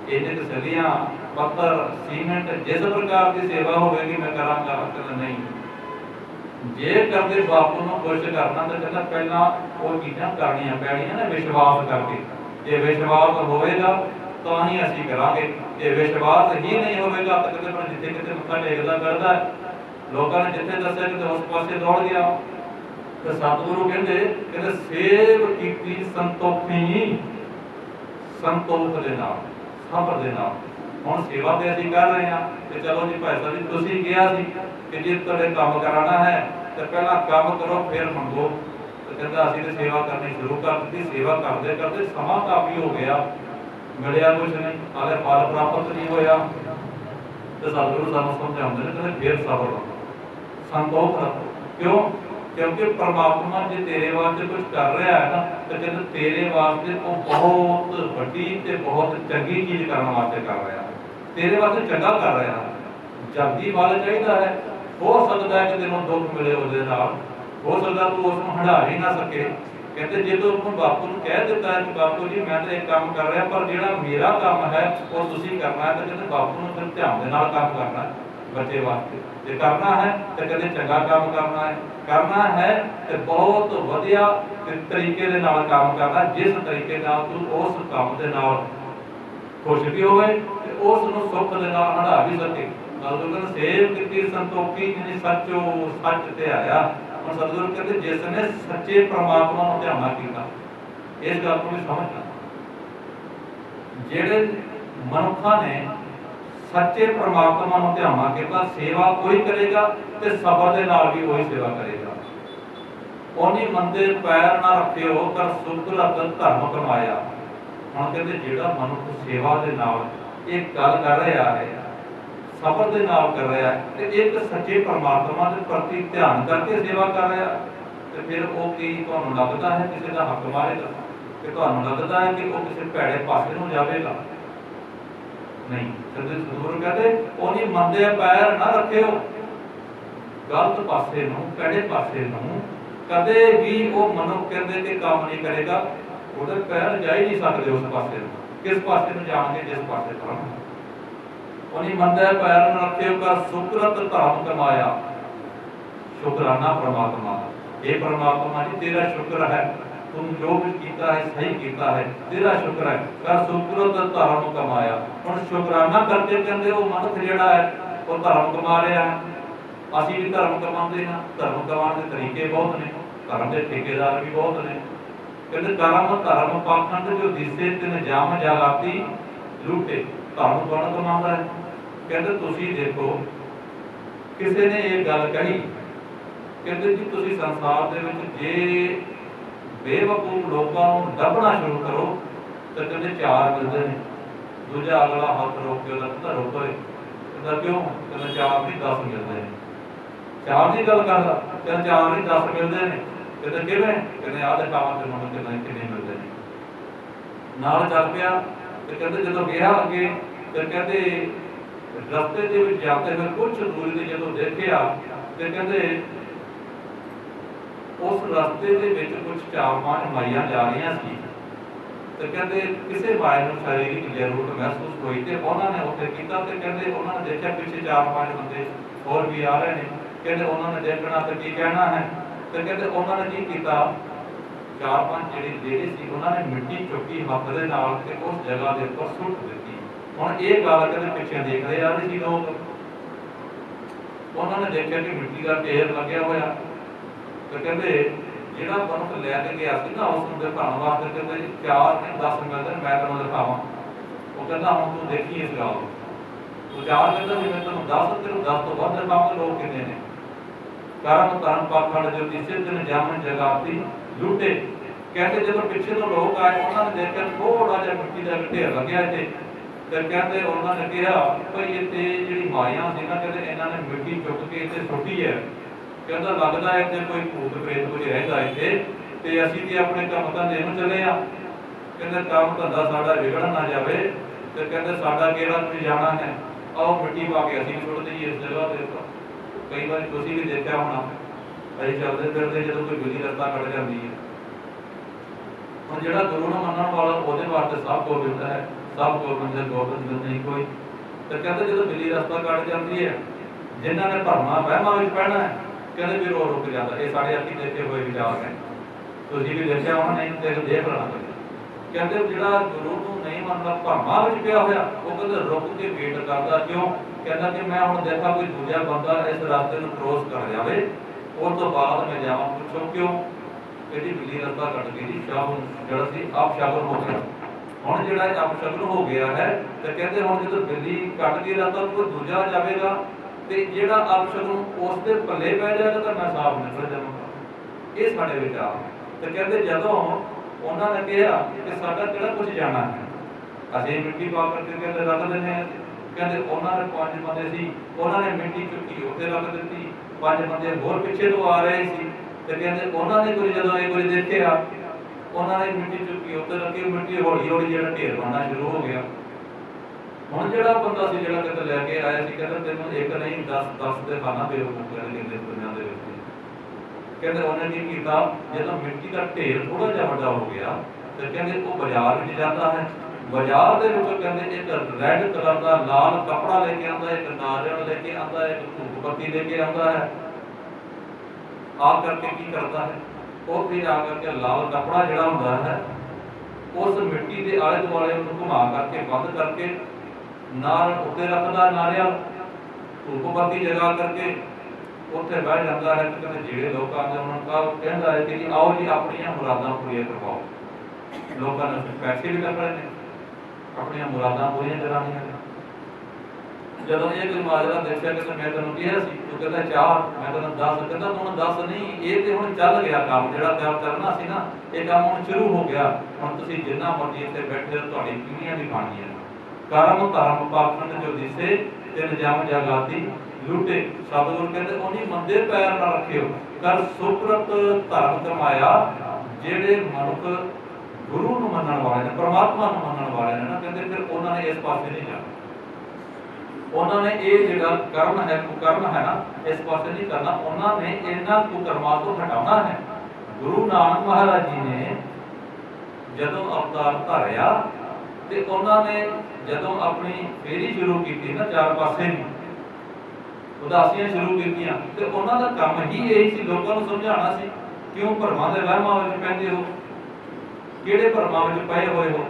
इन्ने क सलियां, पत्थर, सीमेंट, जिस प्रकार की सेवा होगी मैं करांगा। कहना नहीं, जे करदे बापू नूं खुश करना तो कहना पहला वो चीज़ां करनियां पैणियां ने विश्वास करके। जे विश्वास होवेगा तो ही असीं करांगे, जे विश्वास ही नहीं होवेगा तो कहते मैं जिथे किते मत्था टेकदा करदा लोकां ने जिथे दस्सिया कि उस पासे दौड़ गया। तो सतगुरु कहते सेव कीती संतोखी, संतोख दे नाल सबर दे नाल। हुण सेवा ते असीं कर रहे हैं कि चलो जी भाई साहब जी तुसीं किहा सी कि जे तुहाडे काम कराना है तो पहला काम करो फिर मंगो। तो कहता असीं ते सेवा करनी शुरू कर दी। सेवा करते करते समा काफी हो गया, मिलिया कुछ नहीं, हाले फल प्राप्त नहीं होया। तो सतगुरु सानूं समझाउंदे ने कहंदे फिर सबर रखो, संतोख रखो। क्यों? क्योंकि परमात्मा जे तेरे वास्ते कुछ कर रहा है ना तो कहते तेरे वास्ते वो बहुत वड्डी ते बहुत चंगी चीज़ करने वास्ते कर रहा है, तेरे वास्ते चंगा कर रहा है। जल्दी फल चाहिए है, हो सकता है कि तेनों दुख मिले उसदे नाल, हो सकता तू उसनूं हंडा ही ना सके। कहते जे तू अपने बापू नूं कह दिता है कि बापू जी मैं तो एक काम कर रहा पर जिहड़ा मेरा काम है वो तुसीं करना है, तो कहते बापू नूं फिर ध्यान दे नाल काम करना है बच्चे वास्ते। जे करना है तो कहते चंगा काम करना है तो बहुत वधिया तरीके दे नाल काम करना, जिस तरीके नाल तू उस काम दे नाल खुश भी होवे ते उस नूं सुख दे नाल हंडा भी सके। सतगुरु सेव कीती संतोखी जिनी सचो सच ते आया। हुण सतगुरु कहते जिसने सच्चे परमात्मा नूं ध्याना कीता, इस गल को भी समझना, जिहड़े मनुखां ने सच्चे परमात्मा नूं ध्याना कीता, सेवा कोई करेगा ते सबर दे नाल भी वही सेवा करेगा। ओनी मंदे पैर ना रखियो कर सुकरत धर्म कमाया। हुण कहते जिहड़ा मनुख सेवा दे नाल ये गल कर रहा है, सबर दे नाल कर रहा है, ते एक सच्चे परमात्मा दे प्रति ध्यान करके सेवा कर रहा है, ते फिर वो की तुहानूं लगदा है किसी दा हक मारेगा, कि तुहानूं लगदा है कि वो किसी भैड़े पासे नूं जावेगा? नहीं। सतगुरु कहते ओनी मंदे पैर ना रखियो, गलत पासे नूं भैड़े पासे नूं कदे भी वो मनुख कहते कि काम नहीं करेगा, ਉਹਦੇ पैर जा ही नहीं सकते उस पासे किस पासे में जाएंगे जिस पासे धर्म। उन्हीं मंदे पैर न रखे कर सुकृत धर्म कमाया। शुक्राना परमात्मा, ये परमात्मा जी तेरा शुक्र है, तुम जो भी कीता है सही कीता है, तेरा शुक्र है, कर सुकृत धर्म कमाया। हुण शुक्राना करके कहते वो मनुख जिहड़ा है वो धर्म कमा रहा है। ਅਸੀਂ भी धर्म कमाते हैं, धर्म कमाने के तरीके बहुत ने, धर्म के ठेकेदार भी बहुत ने। कहते कर्म धर्म पाखंड जो दिसे तिन जाम जागाती लूटे, धर्म कौन कमाता है? कहते तुसी देखो किसी ने ये गल कही, कहते जी तुसी संसार दे विच जे बेवकूफ लोगों को दबना शुरू करो तो कहते 4 मिलते हैं। दूजा अगला हाथ रोक के कहता रोको, कहता क्यों? कहते 4 नहीं 10 मिलते हैं। 4 की गल करदा, कहते 4 नहीं 10 मिलते हैं। कहते किवें? कहते आ दिखावा ते मन के नहीं मिलते हैं। नाल चल पिया ते कहते जदों गया अगे ते कहते रस्ते दे विच जाते हुए कुछ दूरी ते जदों देखिया ते कहते उस रस्ते दे विच कुछ 4-5 माइयां जा रही सी ते कहते किसी माई नूं शारीरिक जरूरत महसूस हुई ते उन्हां ने उत्थे कीता ते कहते उन्हां ने देखिया पिछे 4-5 बंदे होर भी आ रहे हैं। कहते उन्हां ने देखना ते की कहना है ते कहते उन्होंने की किया 4-5 जेड़े सी उन्होंने मिट्टी चुकी हथ दे नाल ते उस जगह के उपर सुट दी। हुण ये गल कहते पिछे देखते आ रहे सी लोग, उन्होंने देखा कि मिट्टी का ढेर लग्या होया ते कहते जिहड़ा मनुख लैके गया सी ना उस नूं दिखाउण वास्ते कहते 4 नहीं 10 मिलते मैं तैनूं दिखावां। वो कहता हुण तूं देखी इस गल तूं 4 कहता जी मैं तैनूं 10 तेनूं 10 तो वध दिखावांगा। लोग कितने ने कर्म धर्म पाखंड जो दिसे तिन जामन जगाती लूटे। कहते जब पिछे तो लोग आए उन्होंने देखा थोड़ा जिहा मिट्टी का ढेर लग्या इत्थे ते कहते उन्होंने कहा भाई इत्थे जिहड़ी माइयां सी ना कहते इन्हां ने मिट्टी चुक के इत्थे सुट्टी है। कहता लगदा है इत्थे कोई भूत प्रेत कुछ रहिंदा इत्थे ते असीं ते अपने काम धंधे नूं चले आ। कहते काम धंधा साडा विगड़ ना जावे ते कहते साडा किहड़ा कुछ जाना है, आओ मिट्टी पा के असीं सुट दईए इस जगह दे उपर। कई बार तुसीं भी देखा होना ਅਸੀਂ चलते फिरते जो कोई बिल्ली रस्ता कट जाती है। ਹੁਣ ਜਿਹੜਾ ਗੁਰੂ ਨੂੰ ਮੰਨਣ ਵਾਲਾ ਉਹਦੇ ਵਾਸਤੇ ਸਭ ਕੁਝ ਮਿਲਦਾ ਹੈ, ਸਭ ਕੁਝ ਮੰਦੇ ਗੋਬਿੰਦ ਨਹੀਂ ਕੋਈ। ਤੇ ਕਹਿੰਦੇ ਜਦੋਂ ਬਿੱਲੀ ਰਸਤਾ ਕੱਟ ਜਾਂਦੀ ਹੈ, ਜਿਨ੍ਹਾਂ ਨੇ ਭਰਮਾਂ ਵਹਿਮਾਂ ਵਿੱਚ ਪੈਣਾ ਹੈ ਕਹਿੰਦੇ ਵੀ ਰੋ ਰੁਕ ਜਾਂਦਾ। ਇਹ ਸਾਡੇ ਅੱਖੀਂ ਦੇਖੇ ਹੋਏ ਵਿਚਾਰ ਨੇ, ਤੁਸੀਂ ਵੀ ਦੇਖਿਆ ਹੋਣਾ, ਨਹੀਂ ਤੇ ਦੇਖ ਲੈਣਾ ਚਾਹੀਦਾ। ਕਹਿੰਦੇ ਜਿਹੜਾ ਗੁਰੂ ਨੂੰ ਨਹੀਂ ਮੰਨਦਾ ਭਰਮਾਂ ਵਿੱਚ ਪਿਆ ਹੋਇਆ ਉਹ ਕਹਿੰਦੇ ਰੁਕ ਕੇ ਵੇਟ ਕਰਦਾ। ਕਿਉਂ? ਕਹਿੰਦਾ ਕਿ ਮੈਂ ਹੁਣ ਦੇਖਾਂ ਕੋਈ ਦੂਜਾ ਬੰਦਾ ਇਸ ਰਸਤੇ ਨੂੰ ਕ੍ਰੋਸ ਕਰ ਜਾਵੇ ਉਸ ਤੋਂ ਬਾਅਦ ਮੈਂ ਜਾਵਾਂ। ਪੁੱਛੋ ਕਿਉਂ? ਇਹਦੀ ਬਿੱਲੀ ਰਸਤਾ ਕੱਟ ਗਈ ਜੀ, ਸ਼ਾਮ ਜਿਹੜਾ ਸੀ ਅਪਸ਼ਗਨ ਹੋ ਗਿਆ। ਹੁਣ ਜਿਹੜਾ ਅਪਸ਼ਗਨ ਹੋ ਗਿਆ ਹੈ ਤੇ ਕਹਿੰਦੇ ਹੁਣ ਜਦੋਂ ਬਿੱਲੀ ਕੱਟ ਗਈ ਰਸਤਾ ਕੋਈ ਦੂਜਾ ਜਾਵੇਗਾ ਤੇ ਜਿਹੜਾ ਅਪਸ਼ਗਨ ਉਸ ਦੇ ਪੱਲੇ ਪੈ ਜਾਏਗਾ ਤਾਂ ਮੈਂ ਸਾਫ਼ ਨਿਕਲ ਜਾਵਾਂਗਾ। ਇਹ ਸਾਡੇ ਵਿਚਾਰ। ਤੇ ਕਹਿੰਦੇ ਜਦੋਂ ਉਹਨਾਂ ਨੇ ਕਿਹਾ ਕਿ ਸਾਡਾ ਕਿਹੜਾ ਕੁਝ ਜਾਣਾ ਹੈ, ਅਸੀਂ ਮਿੱਟੀ ਪਾ ਕਰਕੇ ਕਹਿੰਦੇ ਰੱਖ ਦਿੰਦੇ ਹਾਂ। ਕਹਿੰਦੇ ਉਹਨਾਂ ਨੇ 5 ਬੰਦੇ ਸੀ, ਉਹਨਾਂ ਨੇ ਮਿੱਟੀ ਚੁੱਕੀ ਉੱਥੇ ਰੱਖ ਦਿੱਤੀ। 5 ਬੰਦੇ ਹੋਰ ਪਿੱਛੇ ਤੋਂ ਆ ਰਹੇ ਸੀ ਤੇ ਕਹਿੰਦੇ ਉਹਨਾਂ ਨੇ ਕੋਈ ਜਦੋਂ ਇਹ ਕੋਈ ਦੇਖਿਆ ਉਹਨਾਂ ਨੇ ਮਿੱਟੀ ਚੁੱਕੀ ਉੱਤੇ ਰੱਖੀ। ਮਿੱਟੀ ਹੌਲੀ ਹੌਲੀ ਜਿਹੜਾ ਢੇਰ ਬਣਨਾ ਸ਼ੁਰੂ ਹੋ ਗਿਆ। ਹੁਣ ਜਿਹੜਾ ਬੰਦਾ ਸੀ ਜਿਹੜਾ ਕਿਤੇ ਲੈ ਕੇ ਆਇਆ ਸੀ ਕਹਿੰਦਾ ਤੈਨੂੰ ਇੱਕ ਨਹੀਂ 10 ਦੇ ਖਾਣਾ ਬੇਵਕੂਫ ਕਹਿੰਦੇ ਦੁਨੀਆ ਦੇ ਵਿੱਚ। ਕਹਿੰਦੇ ਉਹਨੇ ਕੀ ਕੀਤਾ, ਜਦੋਂ ਮਿੱਟੀ ਦਾ ਢੇਰ ਥੋੜਾ ਜਿਹਾ ਵੱਡਾ ਹੋ ਗਿਆ ਤੇ ਕਹਿੰਦੇ ਉਹ ਬਾਜ਼ਾਰ ਵਿੱਚ ਜਾਂਦਾ ਹੈ। ਬਾਜ਼ਾਰ ਦੇ ਵਿੱਚੋਂ ਕਹਿੰਦੇ ਇੱਕ ਰੈੱਡ ਕਲਰ ਦਾ ਲਾਲ ਕੱਪੜਾ ਲੈ ਕੇ ਆਉਂਦਾ, ਇੱਕ ਨਾਰੀਅਲ ਲੈ ਕੇ ਆਉਂਦਾ, ਇੱਕ ਧੂਪ ਬੱਤੀ ਲੈ ਕੇ ਆਉਂਦਾ ਹੈ। ਆ ਕਰਕੇ ਕੀ ਕਰਦਾ ਹੈ, ਉਹ ਫਿਰ ਆ ਕਰਕੇ ਲਾਲ ਕੱਪੜਾ ਜਿਹੜਾ ਹੁੰਦਾ ਹੈ ਉਸ ਮਿੱਟੀ ਦੇ ਆਲੇ ਦੁਆਲੇ ਉਹਨੂੰ ਘੁਮਾ ਕਰਕੇ ਬੰਦ ਕਰਕੇ ਨਾਲ ਉੱਤੇ ਰੱਖਦਾ ਨਾਰੀਅਲ, ਧੂਪ ਬੱਤੀ ਜਗਾ ਕਰਕੇ ਉੱਥੇ ਬਹਿ ਜਾਂਦਾ ਹੈ। ਤੇ ਕਹਿੰਦੇ ਜਿਹੜੇ ਲੋਕ ਆਉਂਦੇ ਉਹਨਾਂ ਨੂੰ ਕਹਿੰਦਾ ਹੈ ਕਿ ਜੀ ਆਓ ਜੀ ਆਪਣੀਆਂ ਮੁਰਾਦਾਂ ਪੂਰੀਆਂ ਕਰਵਾਓ। ਲੋਕਾਂ ਨੇ ਪੈਸੇ ਵੀ ਲੱਗ ਰਹੇ ਨੇ, ਆਪਣੀਆਂ ਮੁਰਾਦਾਂ ਪੂਰੀਆਂ ਕਰਾਉਣੀਆਂ ਨੇ। ਜਦੋਂ ਇਹ ਕੋਈ ਮਾਜਰਾ ਦੇਖਿਆ ਕਿ ਮੈਂ ਤੈਨੂੰ ਕਿਹਾ ਸੀ, ਤੂੰ ਕਹਿੰਦਾ ਚਾਹ, ਮੈਂ ਤੈਨੂੰ ਦੱਸ, ਕਹਿੰਦਾ ਹੁਣ ਦੱਸ ਨਹੀਂ, ਇਹ ਤੇ ਹੁਣ ਚੱਲ ਗਿਆ ਕੰਮ, ਜਿਹੜਾ ਕੰਮ ਕਰਨਾ ਸੀ ਨਾ ਇਹ ਕੰਮ ਹੁਣ ਸ਼ੁਰੂ ਹੋ ਗਿਆ, ਹੁਣ ਤੁਸੀਂ ਜਿੰਨਾ ਮਰਜ਼ੀ ਇੱਥੇ ਬੈਠੇ ਹੋ, ਤੁਹਾਡੀ ਪੀੜ੍ਹੀਆਂ ਵੀ ਬਣੀਆਂ। ਕਰਮ ਧਰਮ ਪਾਖੰਡ ਜੋ ਦਿਸੇ, ਤਿੰਨ ਜਮ ਜਗਾਤੀ ਲੁੱਟੇ। ਸਤਿਗੁਰ ਕਹਿੰਦੇ ਉਹਨੀ ਮੰਦੇ ਪੈਰ ਨਾ ਰੱਖਿਓ, ਕਰ ਸੁਕਰਤ ਧਰਮ ਕਮਾਇਆ। ਜਿਹੜੇ ਮਨੁੱਖ ਗੁਰੂ ਨੂੰ ਮੰਨਣ ਵਾਲੇ ਨੇ, ਪਰਮਾਤਮਾ ਨੂੰ ਮੰਨਣ ਵਾਲੇ ਨੇ ਨਾ, ਕਹਿੰਦੇ ਫਿਰ ਉਹਨਾਂ ਨੇ ਇਸ ਪਾਸੇ ਨਹੀਂ ਜਾਣਾ, ਉਹਨਾਂ ਨੇ ਇਹ ਜਿਹੜਾ ਕਰਮ ਹੈ, ਕੁਕਰਮ ਹੈ ਨਾ, ਇਸ ਪਾਸੇ ਨਹੀਂ ਕਰਨਾ, ਉਹਨਾਂ ਨੇ ਇਹਨਾਂ ਕੁਕਰਮਾਂ ਤੋਂ ਹਟਾਉਣਾ ਹੈ। ਗੁਰੂ ਨਾਨਕ ਮਹਾਰਾਜ ਜੀ ਨੇ ਜਦੋਂ ਅਵਤਾਰ ਧਾਰਿਆ ਤੇ ਉਹਨਾਂ ਨੇ ਜਦੋਂ ਆਪਣੀ ਫੇਰੀ ਸ਼ੁਰੂ ਕੀਤੀ ਨਾ, ਚਾਰ ਪਾਸੇ ਵੀ ਉਦਾਸੀਆਂ ਸ਼ੁਰੂ ਕੀਤੀਆਂ, ਤੇ ਉਹਨਾਂ ਦਾ ਕੰਮ ਹੀ ਇਹ ਸੀ, ਲੋਕਾਂ ਨੂੰ ਸਮਝਾਉਣਾ ਸੀ। ਕਿਉਂ ਭਰਮਾਂ ਦੇ ਵਹਿਮਾਂ ਵਿੱਚ ਪੈਂਦੇ ਹੋ, ਕਿਹੜੇ ਭਰਮਾਂ ਵਿੱਚ ਪਏ ਹੋਏ ਹੋ?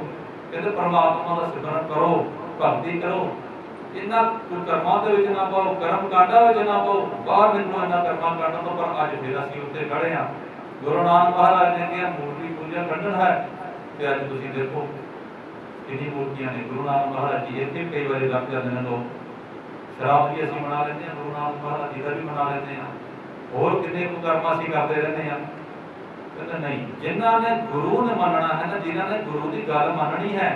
ਕਹਿੰਦੇ ਪਰਮਾਤਮਾ ਦਾ ਸਿਮਰਨ ਕਰੋ, ਭਗਤੀ ਕਰੋ, ਇਹਨਾਂ ਕਰਮਾਂ ਦੇ ਵਿੱਚ ਨਾ ਪਾਓ, ਕਰਮ ਕਾਂਡਾਂ ਵਿੱਚ ਨਾ ਪਾਓ, ਬਾਹਰ ਨਿਕਲੋ ਇਹਨਾਂ ਕਰਮਾਂ ਕਾਂਡਾਂ ਤੋਂ। ਪਰ ਅੱਜ ਫਿਰ ਅਸੀਂ ਉੱਤੇ ਖੜੇ ਹਾਂ। ਗੁਰੂ ਨਾਨਕ ਮਹਾਰਾਜ ਨੇ ਕਿਹਾ ਮੂਰਤੀ ਪੂਜਾ ਖੰਡਨ ਹੈ, ਤੇ ਅੱਜ ਤੁਸੀਂ ਦੇਖੋ ਕਿੰਨੀ ਮੂਰਤੀਆਂ ਨੇ। ਗੁਰੂ ਨਾਨਕ ਮਹਾਰਾਜ ਜੀ ਇੱਥੇ ਕਈ ਵਾਰੀ ਰੱਖ ਜਾਂਦੇ ਨੇ ਲੋਕ, ਸ਼ਰਾਬ ਵੀ ਅਸੀਂ ਮਨਾ ਲੈਂਦੇ ਹਾਂ, ਗੁਰੂ ਨਾਨਕ ਮਹਾਰਾਜ ਜੀ ਦਾ ਵੀ ਮਨਾ ਲੈਂਦੇ ਹਾਂ, ਹੋਰ ਕਿੰਨੇ ਕੁ ਕਰਮ ਅਸੀਂ ਕਰਦੇ ਰਹਿੰਦੇ ਹਾਂ। ਕਹਿੰਦੇ ਨਹੀਂ, ਜਿਨ੍ਹਾਂ ਨੇ ਗੁਰੂ ਨੇ ਮੰਨਣਾ ਹੈ ਨਾ, ਜਿਨ੍ਹਾਂ ਨੇ ਗੁਰੂ ਦੀ ਗੱਲ ਮੰਨਣੀ ਹੈ,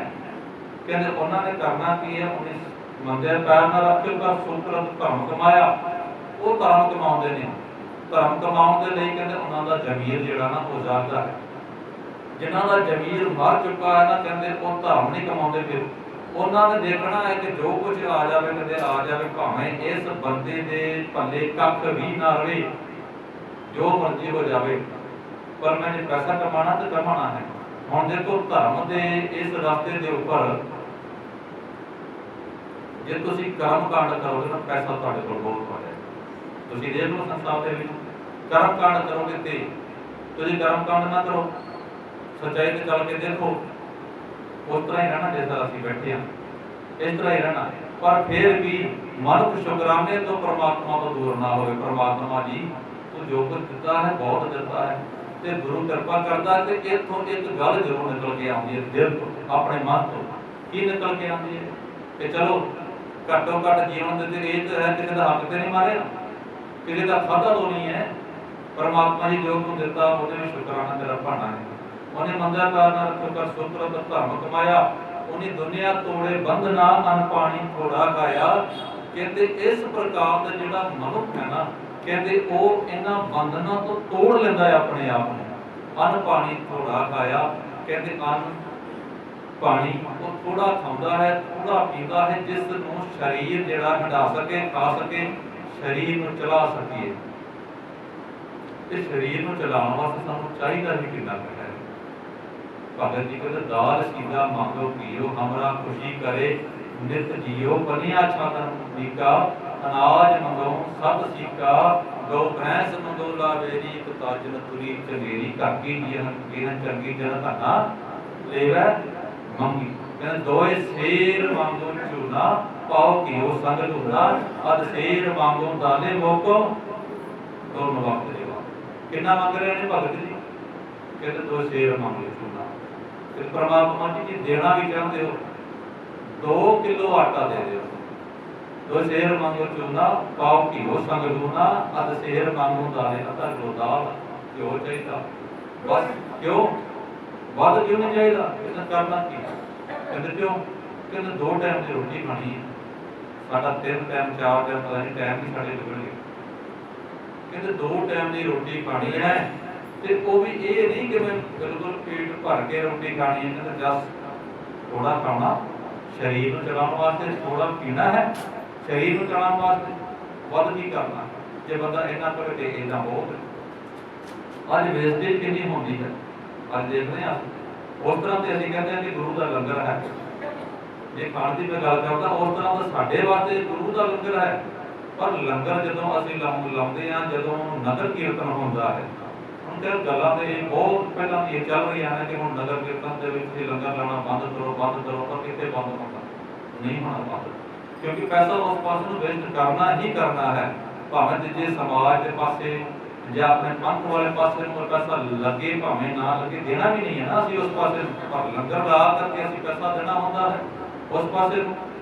ਕਹਿੰਦੇ ਉਹਨਾਂ ਨੇ ਕਰਨਾ ਕੀ ਹੈ? ਉਹਨੇ ਮੰਦੇ ਪੈਰ ਨਾਲ ਰੱਖਿਓ, ਕਰ ਸੁਕਰਤ ਧਰਮ ਕਮਾਇਆ। ਉਹ ਧਰਮ ਕਮਾਉਂਦੇ ਨੇ, ਧਰਮ ਕਮਾਉਣ ਦੇ ਲਈ ਕਹਿੰਦੇ ਉਹਨਾਂ ਦਾ ਜ਼ਮੀਰ ਜਿਹੜਾ ਨਾ ਉਹ ਜਾਗਦਾ ਹੈ। ਜਿਨ੍ਹਾਂ ਦਾ ਜ਼ਮੀਰ ਮਰ ਚੁੱਕਾ ਹੈ ਨਾ, ਕਹਿੰਦੇ ਉਹ ਧਰਮ ਨਹੀਂ ਕਮਾਉਂਦੇ। ਫਿਰ ਉਹਨਾਂ ਨੇ ਦੇਖਣਾ ਹੈ ਕਿ ਜੋ ਕੁਝ ਆ ਜਾਵੇ, ਕਦੇ ਆ ਜਾਵੇ, ਭਾਵੇਂ ਇਸ ਬੰਦੇ ਦੇ ਭੱਲੇ ਕੱਖ ਵੀ ਨਾ ਰਵੇ, ਜੋ ਮਰਜ਼ੀ ਹੋ ਜਾਵੇ, ਪਰ ਮੈਂ ਜੇ ਪੈਸਾ ਕਮਾਣਾ ਤੇ ਕਮਾਣਾ ਹੈ। ਹੁਣ ਦੇਖੋ ਧਰਮ ਦੇ ਇਸ ਰਸਤੇ ਦੇ ਉੱਪਰ ਜੇ ਤੁਸੀਂ ਕਰਮ ਕਾਂਡ ਕਰੋਗੇ ਤਾਂ ਪੈਸਾ ਤੁਹਾਡੇ ਕੋਲ ਬਹੁਤ ਹੋ ਜਾਏਗਾ। ਤੁਸੀਂ ਦੇਖ ਲਓ ਸੰਸਾਰ ਦੇ ਵਿੱਚ ਕਰਮ ਕਾਂਡ ਕਰੋਗੇ ਤੇ ਤੁਸੀਂ ਕਰਮ ਕਾਂਡ ਨਾ ਕਰੋ, ਸੱਚਾਈ ਤੇ ਚੱਲ ਕੇ ਦੇਖੋ, ਉਸ ਤਰ੍ਹਾਂ ਹੀ ਰਹਿਣਾ ਜਿਸ ਤਰ੍ਹਾਂ ਅਸੀਂ ਬੈਠੇ ਹਾਂ, ਇਸ ਤਰ੍ਹਾਂ ਹੀ ਰਹਿਣਾ। ਪਰ ਫਿਰ ਵੀ ਮਨੁੱਖ ਸ਼ੁਕਰਾਨੇ ਤੋਂ ਪਰਮਾਤਮਾ ਤੋਂ ਦੂਰ ਨਾ ਹੋਵੇ। ਪਰਮਾਤਮਾ ਜੀ ਤੂੰ ਜੋ ਕੁਝ ਦਿੱਤਾ ਹੈ ਬਹੁਤ ਦਿੱਤਾ ਹੈ, ਤੇ ਗੁਰੂ ਕਿਰਪਾ ਕਰਦਾ ਤੇ ਇੱਥੋਂ ਇੱਕ ਗੱਲ ਜ਼ਰੂਰ ਨਿਕਲ ਕੇ ਆਉਂਦੀ ਹੈ ਦਿਲ ਤੋਂ, ਆਪਣੇ ਮਨ ਤੋਂ। ਕੀ ਨਿਕਲ ਕੇ ਆਉਂਦੀ ਹੈ? ਕਿ ਚਲੋ ਘੱਟੋ ਘੱਟ ਜੀਵਨ ਦੇ ਤੇ ਇਹ ਤਾਂ ਹੈ, ਕਿਸੇ ਦਾ ਹੱਕ ਤੇ ਨਹੀਂ ਮਾਰਿਆ, ਕਿਸੇ ਦਾ ਖਾਧਾ ਤੋਂ ਨਹੀਂ ਹੈ। ਪਰਮਾਤਮਾ ਜੀ ਜੋ ਕੁਝ ਦਿੱਤਾ ਉਹਦੇ ਵਿੱਚ ਸ਼ੁਕਰਾਨਾ ਤੇਰਾ ਭਾਣਾ ਹੈ। ਉਹਨੇ ਮੰਦਾ ਕਾਰਨ ਰੱਖੋ, ਕਰ ਸੁਕਰਤ ਧਰਮ ਕਮਾਇਆ। ਉਹਨੇ ਦੁਨੀਆ ਤੋੜੇ ਬੰਧਨਾ, ਅਨ ਪਾਣੀ ਥੋੜਾ ਖਾਇਆ। ਕਹਿੰਦੇ ਇਸ ਪ੍ਰਕਾਰ ਦਾ ਜਿਹੜਾ ਮਨੁੱਖ ਹੈ ਨਾ, ਕਹਿੰਦੇ ਉਹ ਇਹਨਾਂ ਬੰਧਨਾਂ ਤੋਂ ਤੋੜ ਲੈਂਦਾ ਹੈ ਆਪਣੇ ਆਪ ਨੂੰ। ਅਨ ਪਾਣੀ ਥੋੜਾ ਖਾਇਆ, ਕਹਿੰਦੇ ਅਨ ਪਾਣੀ ਉਹ ਥੋੜਾ ਖਾਂਦਾ ਹੈ, ਥੋੜਾ ਪੀਂਦਾ ਹੈ, ਜਿਸ ਨੂੰ ਸਰੀਰ ਜਿਹੜਾ ਹਟਾ ਸਕੇ, ਖਾ ਸਕੇ, ਸਰੀਰ ਨੂੰ ਚਲਾ ਸਕੀਏ। ਤੇ ਸਰੀਰ ਨੂੰ ਚਲਾਉਣ ਵਾਸਤੇ ਸਾਨੂੰ ਚਾਹੀਦਾ ਵੀ ਕਿੰਨਾ ਕੁ ਹੈ? ਭਗਤ ਜੀ ਕਹਿੰਦੇ ਦਾਲ ਸੀਦਾ ਮੰਗੋ ਪੀਓ, ਹਮਰਾ ਖੁਸ਼ੀ ਕਰੇ ਨਿਤ ਜੀਓ। ਬਨਿਆ ਛਾਨਨ ਨੀਕਾ, ਅਨਾਜ ਮੰਗੋ ਸਭ ਸੀਕਾ। ਗਊ ਭੈਂਸ ਮੰਗੋ ਲਾਵੇਰੀ, ਇੱਕ ਤਾਜਨ ਤੁਰੀ ਚੰਗੇਰੀ। ਕਾਕੀ ਜੀਨ ਚੰਗੀ ਜਨ ਧਨਾ ਲੇਵੈ ਮੰਗੀ। ਕਹਿੰਦੇ ਦੋਏ ਸ਼ੇਰ ਮੰਗੋ ਝੂਨਾ, ਪਾਓ ਘਿਓ ਸੰਗ ਢੂਨਾ। ਅਧ ਸ਼ੇਰ ਮੰਗੋ ਦਾਲੇ ਮੋਕੋ, ਦੋਨੋਂ ਵਕਤ ਦੇਵਾ। ਕਿੰਨਾ ਮੰਗ ਰਹੇ ਨੇ ਭਗਤ ਜੀ? ਕਹਿੰਦੇ ਦੋ ਸ਼ੇਰ ਮੰਗੋ ਝੂਨਾ। ਤੇ ਪਰਮਾਤਮਾ ਜੀ ਜੇ ਦੇਣਾ ਵੀ ਚਾਹੁੰਦੇ ਹੋ 2 ਕਿਲੋ ਆਟਾ ਦੇ ਦਿਓ। ਦੋ ਸ਼ੇਰ ਮੰਗੋ ਝੂਨਾ, ਪਾਓ ਘਿਓ ਸੰਗ ਢੂਨਾ। ਅਧ ਸ਼ੇਰ ਮੰਗੋ ਦਾਲੇ, ਅੱਧਾ ਕਿਲੋ ਦਾਲ ਘਿਓ ਚਾਹੀਦਾ। ਬਸ ਕਿਉਂ? ਵੱਧ ਕਿਉਂ ਨਹੀਂ ਚਾਹੀਦਾ? ਇਹਨਾਂ ਕਰਨਾ ਕੀ? ਕਹਿੰਦੇ ਕਿਉਂ? ਕਹਿੰਦੇ 2 ਟਾਈਮ ਦੀ ਰੋਟੀ ਖਾਣੀ ਹੈ, ਸਾਡਾ 3 ਟਾਈਮ 4 ਟਾਈਮ ਪਤਾ ਨਹੀਂ ਟਾਈਮ ਨਹੀਂ ਸਾਡੇ ਲੱਗਣਗੇ। ਕਹਿੰਦੇ 2 ਟਾਈਮ ਦੀ ਰੋਟੀ ਖਾਣੀ ਹੈ, ਤੇ ਉਹ ਵੀ ਇਹ ਨਹੀਂ ਕਿ ਮੈਂ ਬਿਲਕੁਲ ਪੇਟ ਭਰ ਕੇ ਰੋਟੀ ਖਾਣੀ ਹੈ। ਕਹਿੰਦੇ ਜਸ ਥੋੜਾ ਖਾਣਾ, ਸਰੀਰ ਨੂੰ ਚਲਾਉਣ ਵਾਸਤੇ, ਥੋੜਾ ਪੀਣਾ ਹੈ ਸਰੀਰ ਨੂੰ ਚਲਾਉਣ ਵਾਸਤੇ, ਵੱਧ ਕੀ ਕਰਨਾ। ਜੇ ਬੰਦਾ ਇੰਨਾ ਕਰੇ ਤੇ ਇੰਨਾ ਬਹੁਤ ਹੈ। ਅੱਜ ਵੇਸਟੇਜ ਕਿੰਨੀ ਹੁੰਦੀ ਹੈ, ਅੱਜ ਦੇਖਦੇ ਹਾਂ। ਉਸ ਤਰ੍ਹਾਂ ਤੇ ਅਸੀਂ ਕਹਿੰਦੇ ਹਾਂ ਕਿ ਗੁਰੂ ਦਾ ਲੰਗਰ ਹੈ। ਜੇ ਖਾਣ ਦੀ ਮੈਂ ਗੱਲ ਕਰਦਾ, ਉਸ ਤਰ੍ਹਾਂ ਦਾ ਸਾਡੇ ਵਾਸਤੇ ਗੁਰੂ ਦਾ ਲੰਗਰ ਹੈ। ਪਰ ਲੰਗਰ ਜਦੋਂ ਅਸੀਂ ਲਾਉਂਦੇ ਹਾਂ, ਜਦੋਂ ਨਗਰ ਕੀਰਤਨ ਹੁੰਦਾ ਹੈ, ਹੁਣ ਤੇ ਗੱਲਾਂ ਤੇ ਬਹੁਤ ਪਹਿਲਾਂ ਇਹ ਚੱਲ ਰਹੀਆਂ ਨੇ ਕਿ ਹੁਣ ਨਗਰ ਕੀਰਤਨ ਦੇ ਵਿੱਚ ਇਹ ਲੰਗਰ ਲਾਉਣਾ ਬੰਦ ਕਰੋ, ਬੰਦ ਕਰੋ। ਪਰ ਕਿੱਥੇ ਬੰਦ ਹੁੰਦਾ? ਨਹੀਂ ਹੋਣਾ ਬੰਦ, ਕਿਉਂਕਿ ਪੈਸਾ ਉਸ ਪਾਸੇ ਨੂੰ ਵੇਸਟ ਕਰਨਾ ਹੀ ਕਰਨਾ ਹੈ। ਭਾਵੇਂ ਜੇ ਸਮਾਜ ਦੇ ਪਾਸੇ ਜਾਂ ਆਪਣੇ ਪੰਥ ਵਾਲੇ ਪਾਸੇ ਨੂੰ ਪੈਸਾ ਲੱਗੇ, ਭਾਵੇਂ ਨਾ ਲੱਗੇ, ਦੇਣਾ ਵੀ ਨਹੀਂ ਹੈ ਨਾ ਅਸੀਂ ਉਸ ਪਾਸੇ। ਪਰ ਲੰਗਰ ਲਾ ਕਰਕੇ ਅਸੀਂ ਪੈਸਾ ਦੇਣਾ ਹੁੰਦਾ ਹੈ ਉਸ ਪਾਸੇ ਨੂੰ।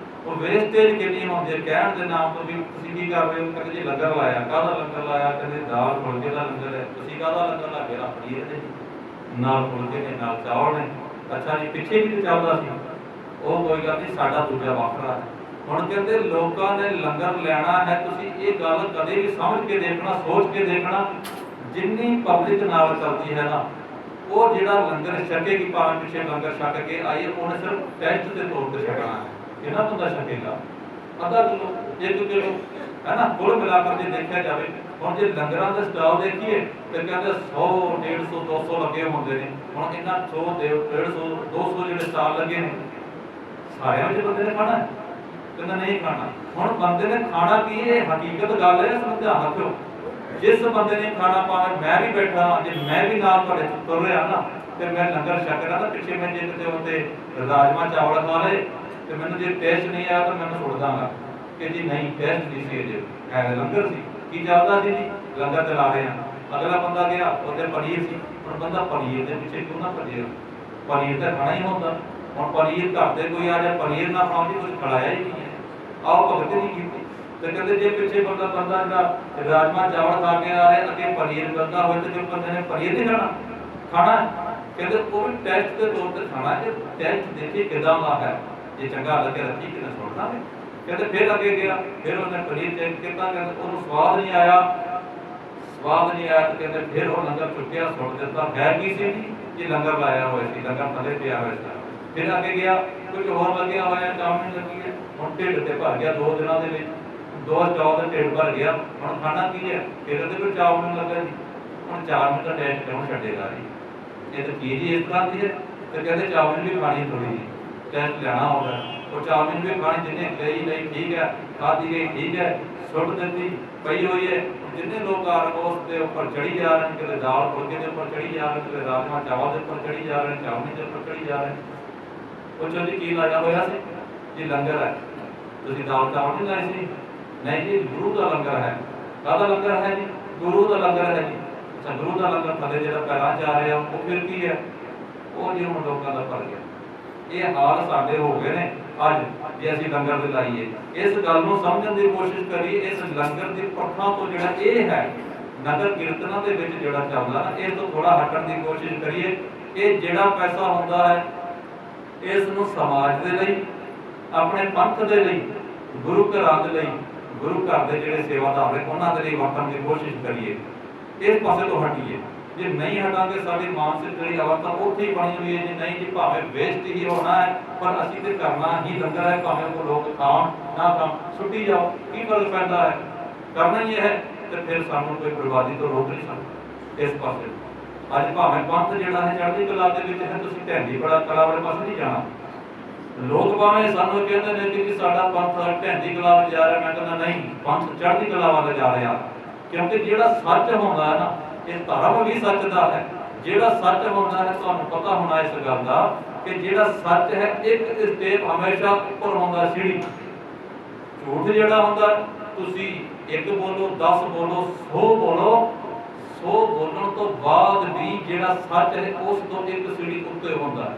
ਉਹ ਵੇਸਟੇਜ ਕਿੰਨੀ ਹੁੰਦੀ ਹੈ ਕਹਿਣ ਦੇ ਨਾਮ ਤੋਂ ਵੀ ਤੁਸੀਂ ਕੀ ਕਰ ਰਹੇ ਹੋ, ਕਹਿੰਦੇ ਜੀ ਲੰਗਰ ਲਾਇਆ। ਕਾਹਦਾ ਲੰਗਰ ਲਾਇਆ? ਕਹਿੰਦੇ ਦਾਲ ਫੁਲਕੇ ਦਾ ਲੰਗਰ ਹੈ। ਤੁਸੀਂ ਕਾਹਦਾ ਲੰਗਰ ਲਾ ਕੇ ਪਨੀਰ ਦੇ ਨਾਲ ਫੁਲਕੇ ਨੇ ਨਾਲ ਚਾਵਲ ਨੇ। ਅੱਛਾ ਜੀ, ਪਿੱਛੇ ਵੀ ਤਾਂ ਚੱਲਦਾ ਸੀ ਉਹ, ਕੋਈ ਗੱਲ ਨਹੀਂ, ਸਾਡਾ ਦੂਜਾ ਵੱਖਰਾ ਹੈ। ਹੁਣ ਕਹਿੰਦੇ ਲੋਕਾਂ ਨੇ ਲੰਗਰ ਲੈਣਾ ਹੈ। ਤੁਸੀਂ ਇਹ ਗੱਲ ਕਦੇ ਵੀ ਸਮਝ ਕੇ ਦੇਖਣਾ, ਸੋਚ ਕੇ ਦੇਖਣਾ, ਜਿੰਨੀ ਪਬਲਿਕ ਨਾਲ ਚੱਲਦੀ ਹੈ ਨਾ, ਉਹ ਜਿਹੜਾ ਲੰਗਰ ਛਕੇਗੀ, ਭਾਵੇਂ ਪਿੱਛੇ ਲੰਗਰ ਛਕ ਕੇ ਆਈ, ਉਹਨੇ ਸਿਰਫ ਟੈਸਟ ਦੇ ਤੌਰ ਤੇ ਛਕਣਾ ਹੈ। ਕਿੰਨਾ ਬੰਦਾ ਛਕੇਗਾ? ਅੱਧਾ ਕਿਲੋ, 1 ਕਿਲੋ, ਹੈ ਨਾ। ਕੁੱਲ ਮਿਲਾकर ਜੇ ਦੇਖਿਆ ਜਾਵੇ, ਹੁਣ ਜੇ ਲੰਗਰਾਂ ਦੇ ਸਟਾਲ ਦੇਖੀਏ ਤੇ ਕਹਿੰਦੇ 100, 150, 200 ਲੱਗੇ ਹੁੰਦੇ ਨੇ। ਹੁਣ ਇਹਨਾਂ 100, 150, 200 ਜਿਹੜੇ ਸਟਾਲ ਲੱਗੇ ਨੇ, ਸਾਰਿਆਂ ਵਿੱਚ ਬੰਦੇ ਨੇ ਖਾਣਾ? ਕਹਿੰਦਾ ਨਹੀਂ ਖਾਣਾ। ਹੁਣ ਬੰਦੇ ਨੇ ਖਾਣਾ ਕੀ? ਇਹ ਹਕੀਕਤ ਗੱਲ ਹੈ, ਇਸ ਨੂੰ ਧਿਆਨ ਰੱਖਿਓ। ਜਿਸ ਬੰਦੇ ਨੇ ਖਾਣਾ, ਭਾਵੇਂ ਮੈਂ ਵੀ ਬੈਠਾ, ਜੇ ਮੈਂ ਵੀ ਨਾਲ ਤੁਹਾਡੇ ਤੁਰ ਰਿਹਾ ਨਾ, ਤੇ ਮੈਂ ਲੰਗਰ ਛਕ ਰਿਹਾ ਤਾਂ ਪਿੱਛੇ ਮੈਂ ਜੇ ਕਿਤੇ ਉੱਤੇ ਰਾਜਮਾ ਚਾਵਲ ਖਾ ਲਏ ਤੇ ਮੈਨੂੰ ਜੇ ਟੇਸਟ ਨਹੀਂ ਆਇਆ ਤਾਂ ਮੈਨੂੰ ਸੁੱਟ ਦਾਂਗਾ ਕਿ ਜੀ ਨਹੀਂ, ਟੇਸਟ ਨਹੀਂ ਸੀ, ਜੇ ਲੰਗਰ ਸੀ। ਕੀ ਚੱਲਦਾ ਸੀ ਜੀ? ਲੰਗਰ ਚਲਾ ਰਹੇ ਹਾਂ। ਅਗਲਾ ਬੰਦਾ ਗਿਆ, ਉੱਥੇ ਪਨੀਰ ਸੀ। ਹੁਣ ਬੰਦਾ ਪਨੀਰ ਦੇ ਪਿੱਛੇ ਕਿਉਂ ਨਾ ਭੱਜੇ? ਪਨੀਰ ਤਾਂ ਖਾਣਾ ਹੀ ਹੁੰਦਾ। ਹੁਣ ਪਨੀਰ ਘਰ ਦੇ ਕੋਈ ਆ ਜਾ, ਪਨੀਰ ਨਾ ਖਾਓ ਜੀ, ਕੁਝ ਖਿਲਾਇਆ ਹੀ ਨਹੀਂ ਹੈ। ਆਓ ਭਗਤ ਨਹੀਂ ਕੀਤੀ। ਤੇ ਕਹਿੰਦੇ ਜੇ ਪਿੱਛੇ ਬੰਦਾ ਜਿਹੜਾ ਰਾਜਮਾ ਚਾਵਲ ਖਾ ਕੇ ਆ ਰਿਹਾ, ਅੱਗੇ ਪਨੀਰ ਬੰਦਾ ਹੋਏ, ਤੇ ਜੇ ਬੰਦੇ ਨੇ ਪਨੀਰ ਨਹੀਂ ਖਾਣਾ, ਖਾਣਾ ਕਹਿੰਦੇ ਉਹ ਵੀ ਟੈਸਟ ਦੇ ਤੌਰ ਤੇ ਖਾਣਾ। ਇਹ ਟੈਸਟ ਦੇਖੀ ਕਿਦਾਂ ਦਾ ਹੈ, ਜੇ ਚੰਗਾ ਲੱਗਿਆ ਤਾਂ ਠੀਕ ਹੈ, ਸੁਣਨਾ ਵੀ। ਕਹਿੰਦੇ ਫਿਰ ਅੱਗੇ ਗਿਆ, ਫਿਰ ਉਹਨੇ ਪਨੀਰ ਚੈੱਕ ਕੀਤਾ, ਕਹਿੰਦੇ ਉਹਨੂੰ ਸਵਾਦ ਨਹੀਂ ਆਇਆ। ਸਵਾਦ ਨਹੀਂ ਆਇਆ ਤਾਂ ਕਹਿੰਦੇ ਫਿਰ ਉਹ ਲੰਗਰ ਚੁੱਕਿਆ, ਸੁੱਟ ਦਿੱਤਾ। ਹੈ ਕੀ ਸੀ ਜੀ? ਇਹ ਲੰਗਰ ਲਾਇਆ ਹੋਇਆ ਸੀ, ਲੰਗਰ ਥੱਲੇ ਪਿਆ ਹੋਇਆ ਸੀ। ਫਿਰ ਅੱਗੇ ਗਿਆ, ਕੁਝ ਹੋਰ ਲੱਗਿਆ ਹੋਇਆ, ਚਾਉਮੀਨ ਲੱਗੀ ਹੈ। ਹੁਣ ਢਿੱਡ ਤੇ ਭਰ ਗਿਆ 2 ਦਿਨਾਂ ਦੇ ਵਿੱਚ, 2 ਚੌਲ ਦਾ ਢਿੱਡ ਭਰ ਗਿਆ। ਹੁਣ ਖਾਣਾ ਕੀ ਹੈ? ਫਿਰ ਉਹਦੇ ਵਿੱਚ ਚਾਉਮੀਨ ਲੱਗਾ ਜੀ। ਹੁਣ 4 ਮਿੰਟ ਦਾ ਟੈਸਟ ਕਿਉਂ ਛੱਡੇਗਾ ਜੀ? ਇਹ ਤਾਂ ਚੀਜ਼ ਹੀ ਇਸ ਤਰ੍ਹਾਂ ਦੀ ਹੈ। ਤੇ ਕਹਿੰਦੇ ਚਾਉਮੀਨ ਵੀ ਖਾਣੀ ਥੋੜੀ ਜਿਹੀ, ਟੈਸਟ ਲੈਣਾ ਹੋਗਾ। ਉਹ ਚਾਉਮੀਨ ਵੀ ਖਾਣੀ, ਜਿੰਨੇ ਲਈ ਠੀਕ ਹੈ, ਖਾਧੀ ਗਈ ਠੀਕ ਹੈ, ਸੁੱਟ ਦਿੱਤੀ, ਪਈ ਹੋਈ ਹੈ। ਜਿੰਨੇ ਲੋਕ ਆ ਰਹੇ ਉਸ ਦੇ ਉੱਪਰ ਚੜੀ ਜਾ ਰਹੇ ਨੇ, ਕਿਤੇ ਦਾਲ ਫੁਲਕੇ ਦੇ ਉੱਪਰ ਚੜੀ ਜਾ ਰਹੇ, ਕਿਤੇ ਰਾਜਮਾ ਚਾਵਲ ਦੇ ਉੱਪਰ ਚੜੀ ਜਾ ਰਹੇ, ਚਾਉਮੀਨ ਦੇ ਉੱਪਰ ਚੜੀ ਜਾ ਰਹੇ। ਪੁੱਛੋ ਜੀ ਕੀ ਲਾਇਆ ਹੋਇਆ ਸੀ? ਜੀ ਲੰਗਰ ਹੈ। ਤੁਸੀਂ ਦਾਲ ਚਾਵਲ ਨਹੀਂ ਲਾਏ ਸੀ? ਨਹੀਂ ਜੀ, ਗੁਰੂ ਦਾ ਲੰਗਰ ਹੈ। ਕਾਹਦਾ ਲੰਗਰ ਹੈ ਜੀ? ਗੁਰੂ ਦਾ ਲੰਗਰ ਹੈ ਜੀ। ਅੱਛਾ, ਗੁਰੂ ਦਾ ਲੰਗਰ ਥੱਲੇ ਜਿਹੜਾ ਪੈਰਾਂ 'ਚ ਆ ਰਿਹਾ, ਉਹ ਫਿਰ ਕੀ ਹੈ? ਉਹ ਜੀ ਹੁਣ ਲੋਕਾਂ ਦਾ ਭਰ ਗਿਆ। ਇਹ ਹਾਲ ਸਾਡੇ ਹੋ ਗਏ ਨੇ ਅੱਜ, ਜੇ ਅਸੀਂ ਲੰਗਰ ਦੇ ਲਾਈਏ। ਇਸ ਗੱਲ ਨੂੰ ਸਮਝਣ ਦੀ ਕੋਸ਼ਿਸ਼ ਕਰੀਏ। ਇਸ ਲੰਗਰ ਦੀ ਪ੍ਰਥਾ ਤੋਂ ਜਿਹੜਾ ਇਹ ਹੈ, ਨਗਰ ਕੀਰਤਨਾਂ ਦੇ ਵਿੱਚ ਜਿਹੜਾ ਚੱਲਦਾ ਨਾ, ਇਸ ਤੋਂ ਥੋੜਾ ਹਟਣ ਦੀ ਕੋਸ਼ਿਸ਼ ਕਰੀਏ। ਇਹ ਜਿਹੜਾ ਪੈਸਾ ਹੁੰਦਾ ਹੈ, ਇਸ ਨੂੰ ਸਮਾਜ ਦੇ ਲਈ, ਆਪਣੇ ਪੰਥ ਦੇ ਲਈ, ਗੁਰੂ ਘਰਾਂ ਦੇ ਲਈ, ਗੁਰੂ ਘਰ ਦੇ ਜਿਹੜੇ ਸੇਵਾਦਾਰ ਨੇ ਉਹਨਾਂ ਦੇ ਲਈ ਵਰਤਣ ਦੀ ਕੋਸ਼ਿਸ਼ ਕਰੀਏ। ਇਸ ਪਾਸੇ ਤੋਂ ਹਟੀਏ। ਜੇ ਨਹੀਂ ਹਟਾਂਗੇ, ਸਾਡੀ ਮਾਨਸਿਕ ਜਿਹੜੀ ਅਵਸਥਾ ਉੱਥੇ ਹੀ ਬਣੀ ਹੋਈ ਹੈ ਜੀ, ਨਹੀਂ ਜੀ ਭਾਵੇਂ ਵੇਸਟ ਹੀ ਹੋਣਾ ਹੈ, ਪਰ ਅਸੀਂ ਤੇ ਕਰਨਾ ਹੀ ਲੰਗਰ ਹੈ, ਭਾਵੇਂ ਉਹ ਲੋਕ ਖਾਣ ਨਾ ਖਾਣ, ਸੁੱਟੀ ਜਾਓ, ਕੀ ਫਰਕ ਪੈਂਦਾ ਹੈ? ਕਰਨਾ ਹੀ ਹੈ। ਤੇ ਫਿਰ ਸਾਨੂੰ ਕੋਈ ਬਰਬਾਦੀ ਤੋਂ ਰੋਕ ਨਹੀਂ ਸਕਦਾ ਇਸ ਪਾਸੇ। ਅੱਜ ਭਾਵੇਂ ਪੰਥ ਜਿਹੜਾ ਹੈ ਚੜ੍ਹਦੀ ਕਲਾ ਦੇ ਵਿੱਚ ਹੈ, ਤੁਸੀਂ ਢਹਿੰਦੀ ਕਲਾ ਵਾਲੇ ਪਾਸੇ ਨਹੀਂ ਜਾਣਾ। ਲੋਕ ਭਾਵੇਂ ਸਾਨੂੰ ਕਹਿੰਦੇ ਨੇ ਕਿ ਸਾਡਾ ਪੰਥ ਢਹਿੰਦੀ ਕਲਾ ਵੱਲ ਜਾ ਰਿਹਾ, ਮੈਂ ਕਹਿੰਦਾ ਨਹੀਂ, ਪੰਥ ਚੜ੍ਹਦੀ ਕਲਾ ਵੱਲ ਜਾ ਰਿਹਾ। ਕਿਉਂਕਿ ਜਿਹੜਾ ਸੱਚ ਹੁੰਦਾ ਹੈ ਨਾ, ਇਹ ਧਰਮ ਵੀ ਸੱਚ ਦਾ ਹੈ। ਜਿਹੜਾ ਸੱਚ ਹੁੰਦਾ ਹੈ, ਤੁਹਾਨੂੰ ਪਤਾ ਹੋਣਾ ਇਸ ਗੱਲ ਦਾ ਕਿ ਜਿਹੜਾ ਸੱਚ ਹੈ, ਇੱਕ ਸਟੇਪ ਹਮੇਸ਼ਾ ਉੱਪਰ ਹੁੰਦਾ ਸੀੜੀ। ਝੂਠ ਜਿਹੜਾ ਹੁੰਦਾ, ਤੁਸੀਂ 1 ਬੋਲੋ, 10 ਬੋਲੋ, 100 ਬੋਲੋ, 100 ਬੋਲਣ ਤੋਂ ਬਾਅਦ ਵੀ ਜਿਹੜਾ ਸੱਚ ਹੈ ਉਸ ਤੋਂ ਇੱਕ ਸੀੜੀ ਉੱਤੇ ਹੁੰਦਾ।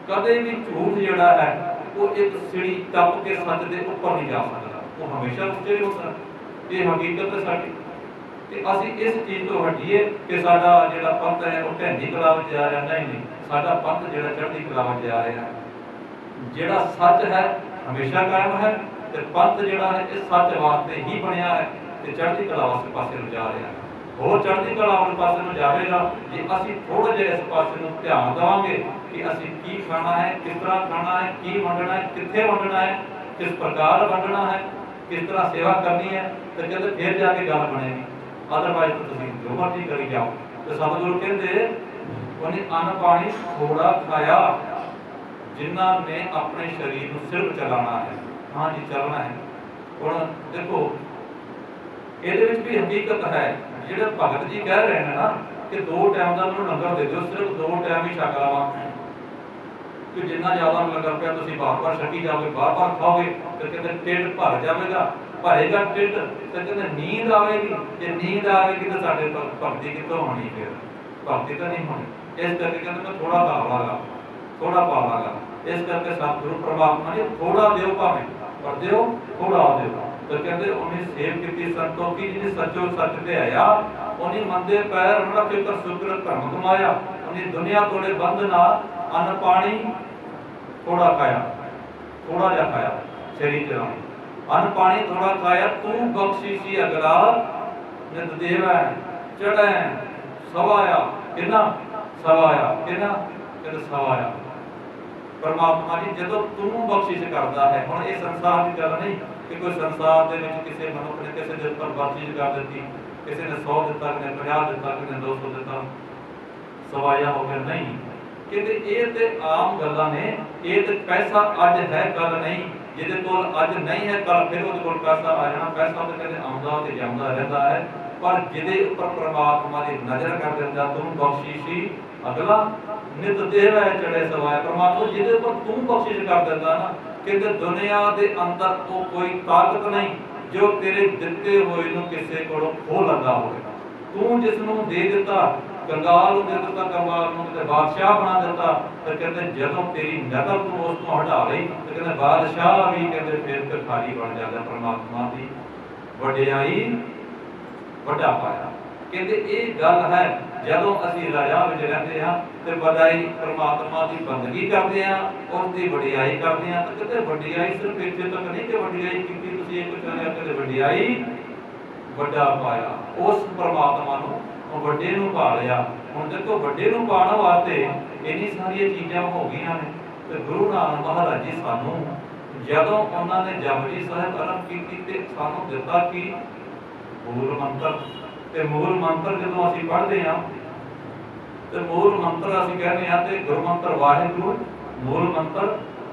ਕਦੇ ਵੀ ਝੂਠ ਜਿਹੜਾ ਹੈ ਉਹ ਇੱਕ ਸੀੜੀ ਟੱਪ ਕੇ ਸੱਚ ਦੇ ਉੱਪਰ ਨਹੀਂ ਜਾ ਸਕਦਾ, ਉਹ ਹਮੇਸ਼ਾ ਉੱਤੇ ਹੀ ਹੁੰਦਾ। ਇਹ ਹਕੀਕਤ ਹੈ ਸਾਡੀ। ਤੇ ਅਸੀਂ ਇਸ ਚੀਜ਼ ਤੋਂ ਹਟੀਏ ਕਿ ਸਾਡਾ ਜਿਹੜਾ ਪੰਥ ਹੈ ਉਹ ਢਹਿੰਦੀ ਕਲਾ ਵਿੱਚ ਜਾ ਰਿਹਾ। ਨਹੀਂ, ਸਾਡਾ ਪੰਥ ਜਿਹੜਾ ਚੜ੍ਹਦੀ ਕਲਾ ਵਿੱਚ ਜਾ ਰਿਹਾ। ਜਿਹੜਾ ਸੱਚ ਹੈ ਹਮੇਸ਼ਾ ਕਾਇਮ ਹੈ, ਤੇ ਪੰਥ ਜਿਹੜਾ ਹੈ ਇਹ ਸੱਚ ਵਾਸਤੇ ਹੀ ਬਣਿਆ ਹੈ, ਤੇ ਚੜ੍ਹਦੀ ਕਲਾ ਵਾਸਤੇ ਪਾਸੇ ਨੂੰ ਜਾ ਰਿਹਾ। ਹੋਰ ਚੜ੍ਹਦੀ ਕਲਾ ਵਾਲੇ ਪਾਸੇ ਨੂੰ ਜਾਵੇਗਾ ਜੇ ਅਸੀਂ ਥੋੜਾ ਜਿਹਾ ਇਸ ਪਾਸੇ ਨੂੰ ਧਿਆਨ ਦੇਵਾਂਗੇ ਕਿ ਅਸੀਂ ਕੀ ਖਾਣਾ ਹੈ, ਕਿਸ ਤਰ੍ਹਾਂ ਖਾਣਾ ਹੈ, ਕੀ ਵੰਡਣਾ ਹੈ, ਕਿੱਥੇ ਵੰਡਣਾ ਹੈ, ਕਿਸ ਪ੍ਰਕਾਰ ਵੰਡਣਾ ਹੈ, ਕਿਸ ਤਰ੍ਹਾਂ ਸੇਵਾ ਕਰਨੀ ਹੈ, ਤੇ ਕਹਿੰਦੇ ਫਿਰ ਜਾ ਕੇ ਗੱਲ ਬਣੇਗੀ। ਅਦਰਵਾਈਜ਼ ਤਾਂ ਤੁਸੀਂ ਜੋ ਮਰਜ਼ੀ ਕਰੀ ਜਾਓ। ਤੇ ਸਤਿਗੁਰੂ ਕਹਿੰਦੇ ਉਹਨੇ ਅੰਨ ਪਾਣੀ ਥੋੜਾ ਖਾਇਆ, ਜਿਨ੍ਹਾਂ ਨੇ ਆਪਣੇ ਸਰੀਰ ਨੂੰ ਸਿਰਫ ਚਲਾਉਣਾ ਹੈ। ਹਾਂ ਜੀ, ਚੱਲਣਾ ਹੈ। ਹੁਣ ਦੇਖੋ ਇਹਦੇ ਵਿੱਚ ਵੀ ਹਕੀਕਤ ਹੈ। ਜਿਹੜੇ ਭਗਤ ਜੀ ਕਹਿ ਰਹੇ ਨੇ ਨਾ ਕਿ 2 ਟਾਈਮ ਦਾ ਮੈਨੂੰ ਲੰਗਰ ਦੇ ਦਿਓ, ਸਿਰਫ 2 ਟਾਈਮ ਹੀ ਛਕ ਲਵਾਂ, ਕਿ ਜਿੰਨਾ ਜ਼ਿਆਦਾ ਲੰਗਰ ਪਿਆ ਤੁਸੀਂ ਬਾਰ-ਬਾਰ ਛਕੀ ਜਾਓਗੇ, ਬਾਰ-ਬਾਰ ਖਾਓਗੇ, ਤੇ ਕਹਿੰਦੇ ਢਿੱਡ ਭਰ ਜਾਵੇਗਾ। ਭਰੇਗਾ ਢਿੱਡ ਤੇ ਕਹਿੰਦੇ ਨੀਂਦ ਆਵੇਗੀ। ਜੇ ਨੀਂਦ ਆਵੇਗੀ ਤਾਂ ਸਾਡੇ ਭਗਤੀ ਕਿੱਥੋਂ ਹੋਣੀ? ਫਿਰ ਭਗਤੀ ਤਾਂ ਨਹੀਂ ਹੋਣੀ। ਇਸ ਕਰਕੇ ਕਹਿੰਦੇ ਮੈਂ ਥੋੜਾ ਖਾ ਲਾਂਗਾ, ਥੋੜਾ ਪਾ ਲਾਂਗਾ। इस करके सतगुरु परमात्मा ने थोड़ा दियो भावें पर दियो थोड़ा दियो। तो कहते उन्हें सेव की संतोखी जिन्हें सचो सच ते आया उन्हें मंदे पैर उन्हें फिकर शुक्र धर्म कमाया उन्हें दुनिया तोड़े बंद ना अन्न पानी थोड़ा खाया थोड़ा जा खाया शरीर चलाने अन्न पानी थोड़ा खाया तू बख्शीशी अगला नित देव है चढ़े सवाया किना सवाया किना कहते सवाया परमात्मा जी जो तू बख्शिश करता है हुण ये संसार की गल नहीं कि कोई संसार दे विच किसी मनुख ने किसी दे उपर बख्शिश कर दी किसी ने 100 दिता किसी ने 50 दिता किसी ने 200 दिता सवाया हो गया नहीं कहते ये ते आम गल्लां ने ये ते पैसा अज है कल नहीं जिहदे कोल अज नहीं है कल फिर उहदे कोल पैसा आ जाना पैसा तो कहते आउंदा ते जांदा रहंदा है पर जिहदे उपर परमात्मा दी नजर कर दिंदा तू बख्शिशी अगला नित देव है चढ़े सवाए परमात्मा जिहदे उपर तू बख्शिश कर दिंदा ना कहते दुनिया दे अंदर तो कोई ताकत नहीं जो तेरे दिते होए नूं किसे कोलों खो लगा होवे तू जिस नूं दे दिता कंगाल नूं दे दिता कंगाल नूं ते बादशाह बना दिता ते कहते जदों तेरी नजर तू उस तो हटा लई ते कहते बादशाह भी कहते फिर भिखारी बन जांदा परमात्मा दी वडियाई वड्डा पाया कहते ये गल है जदों असीं राजा विच रहिंदे हां ते वडाई परमात्मा दी बंदगी करदे हां उसदी वडियाई करदे हां ते कहते वडियाई सिर्फ इत्थे तक नहीं कि वडियाई कीती तुसीं एक चलिया कहते वडियाई वड्डा पाया उस परमात्मा नूं वड्डे नूं पा लिया हुण देखो वड्डे नूं पाउण वास्ते इन्नी सारियां चीज़ां हो गईयां ने ते गुरु नानक महाराज जी सानूं जदों उन्हां ने जपजी साहिब आरंभ कीती ते सानूं दित्ता कि मूल मंत्र ते मूल मंत्र जदों असीं पढ़दे हां ते मूल मंत्र असीं कहने हां ते गुरु मंत्र वाहिगुरू मूल मंत्र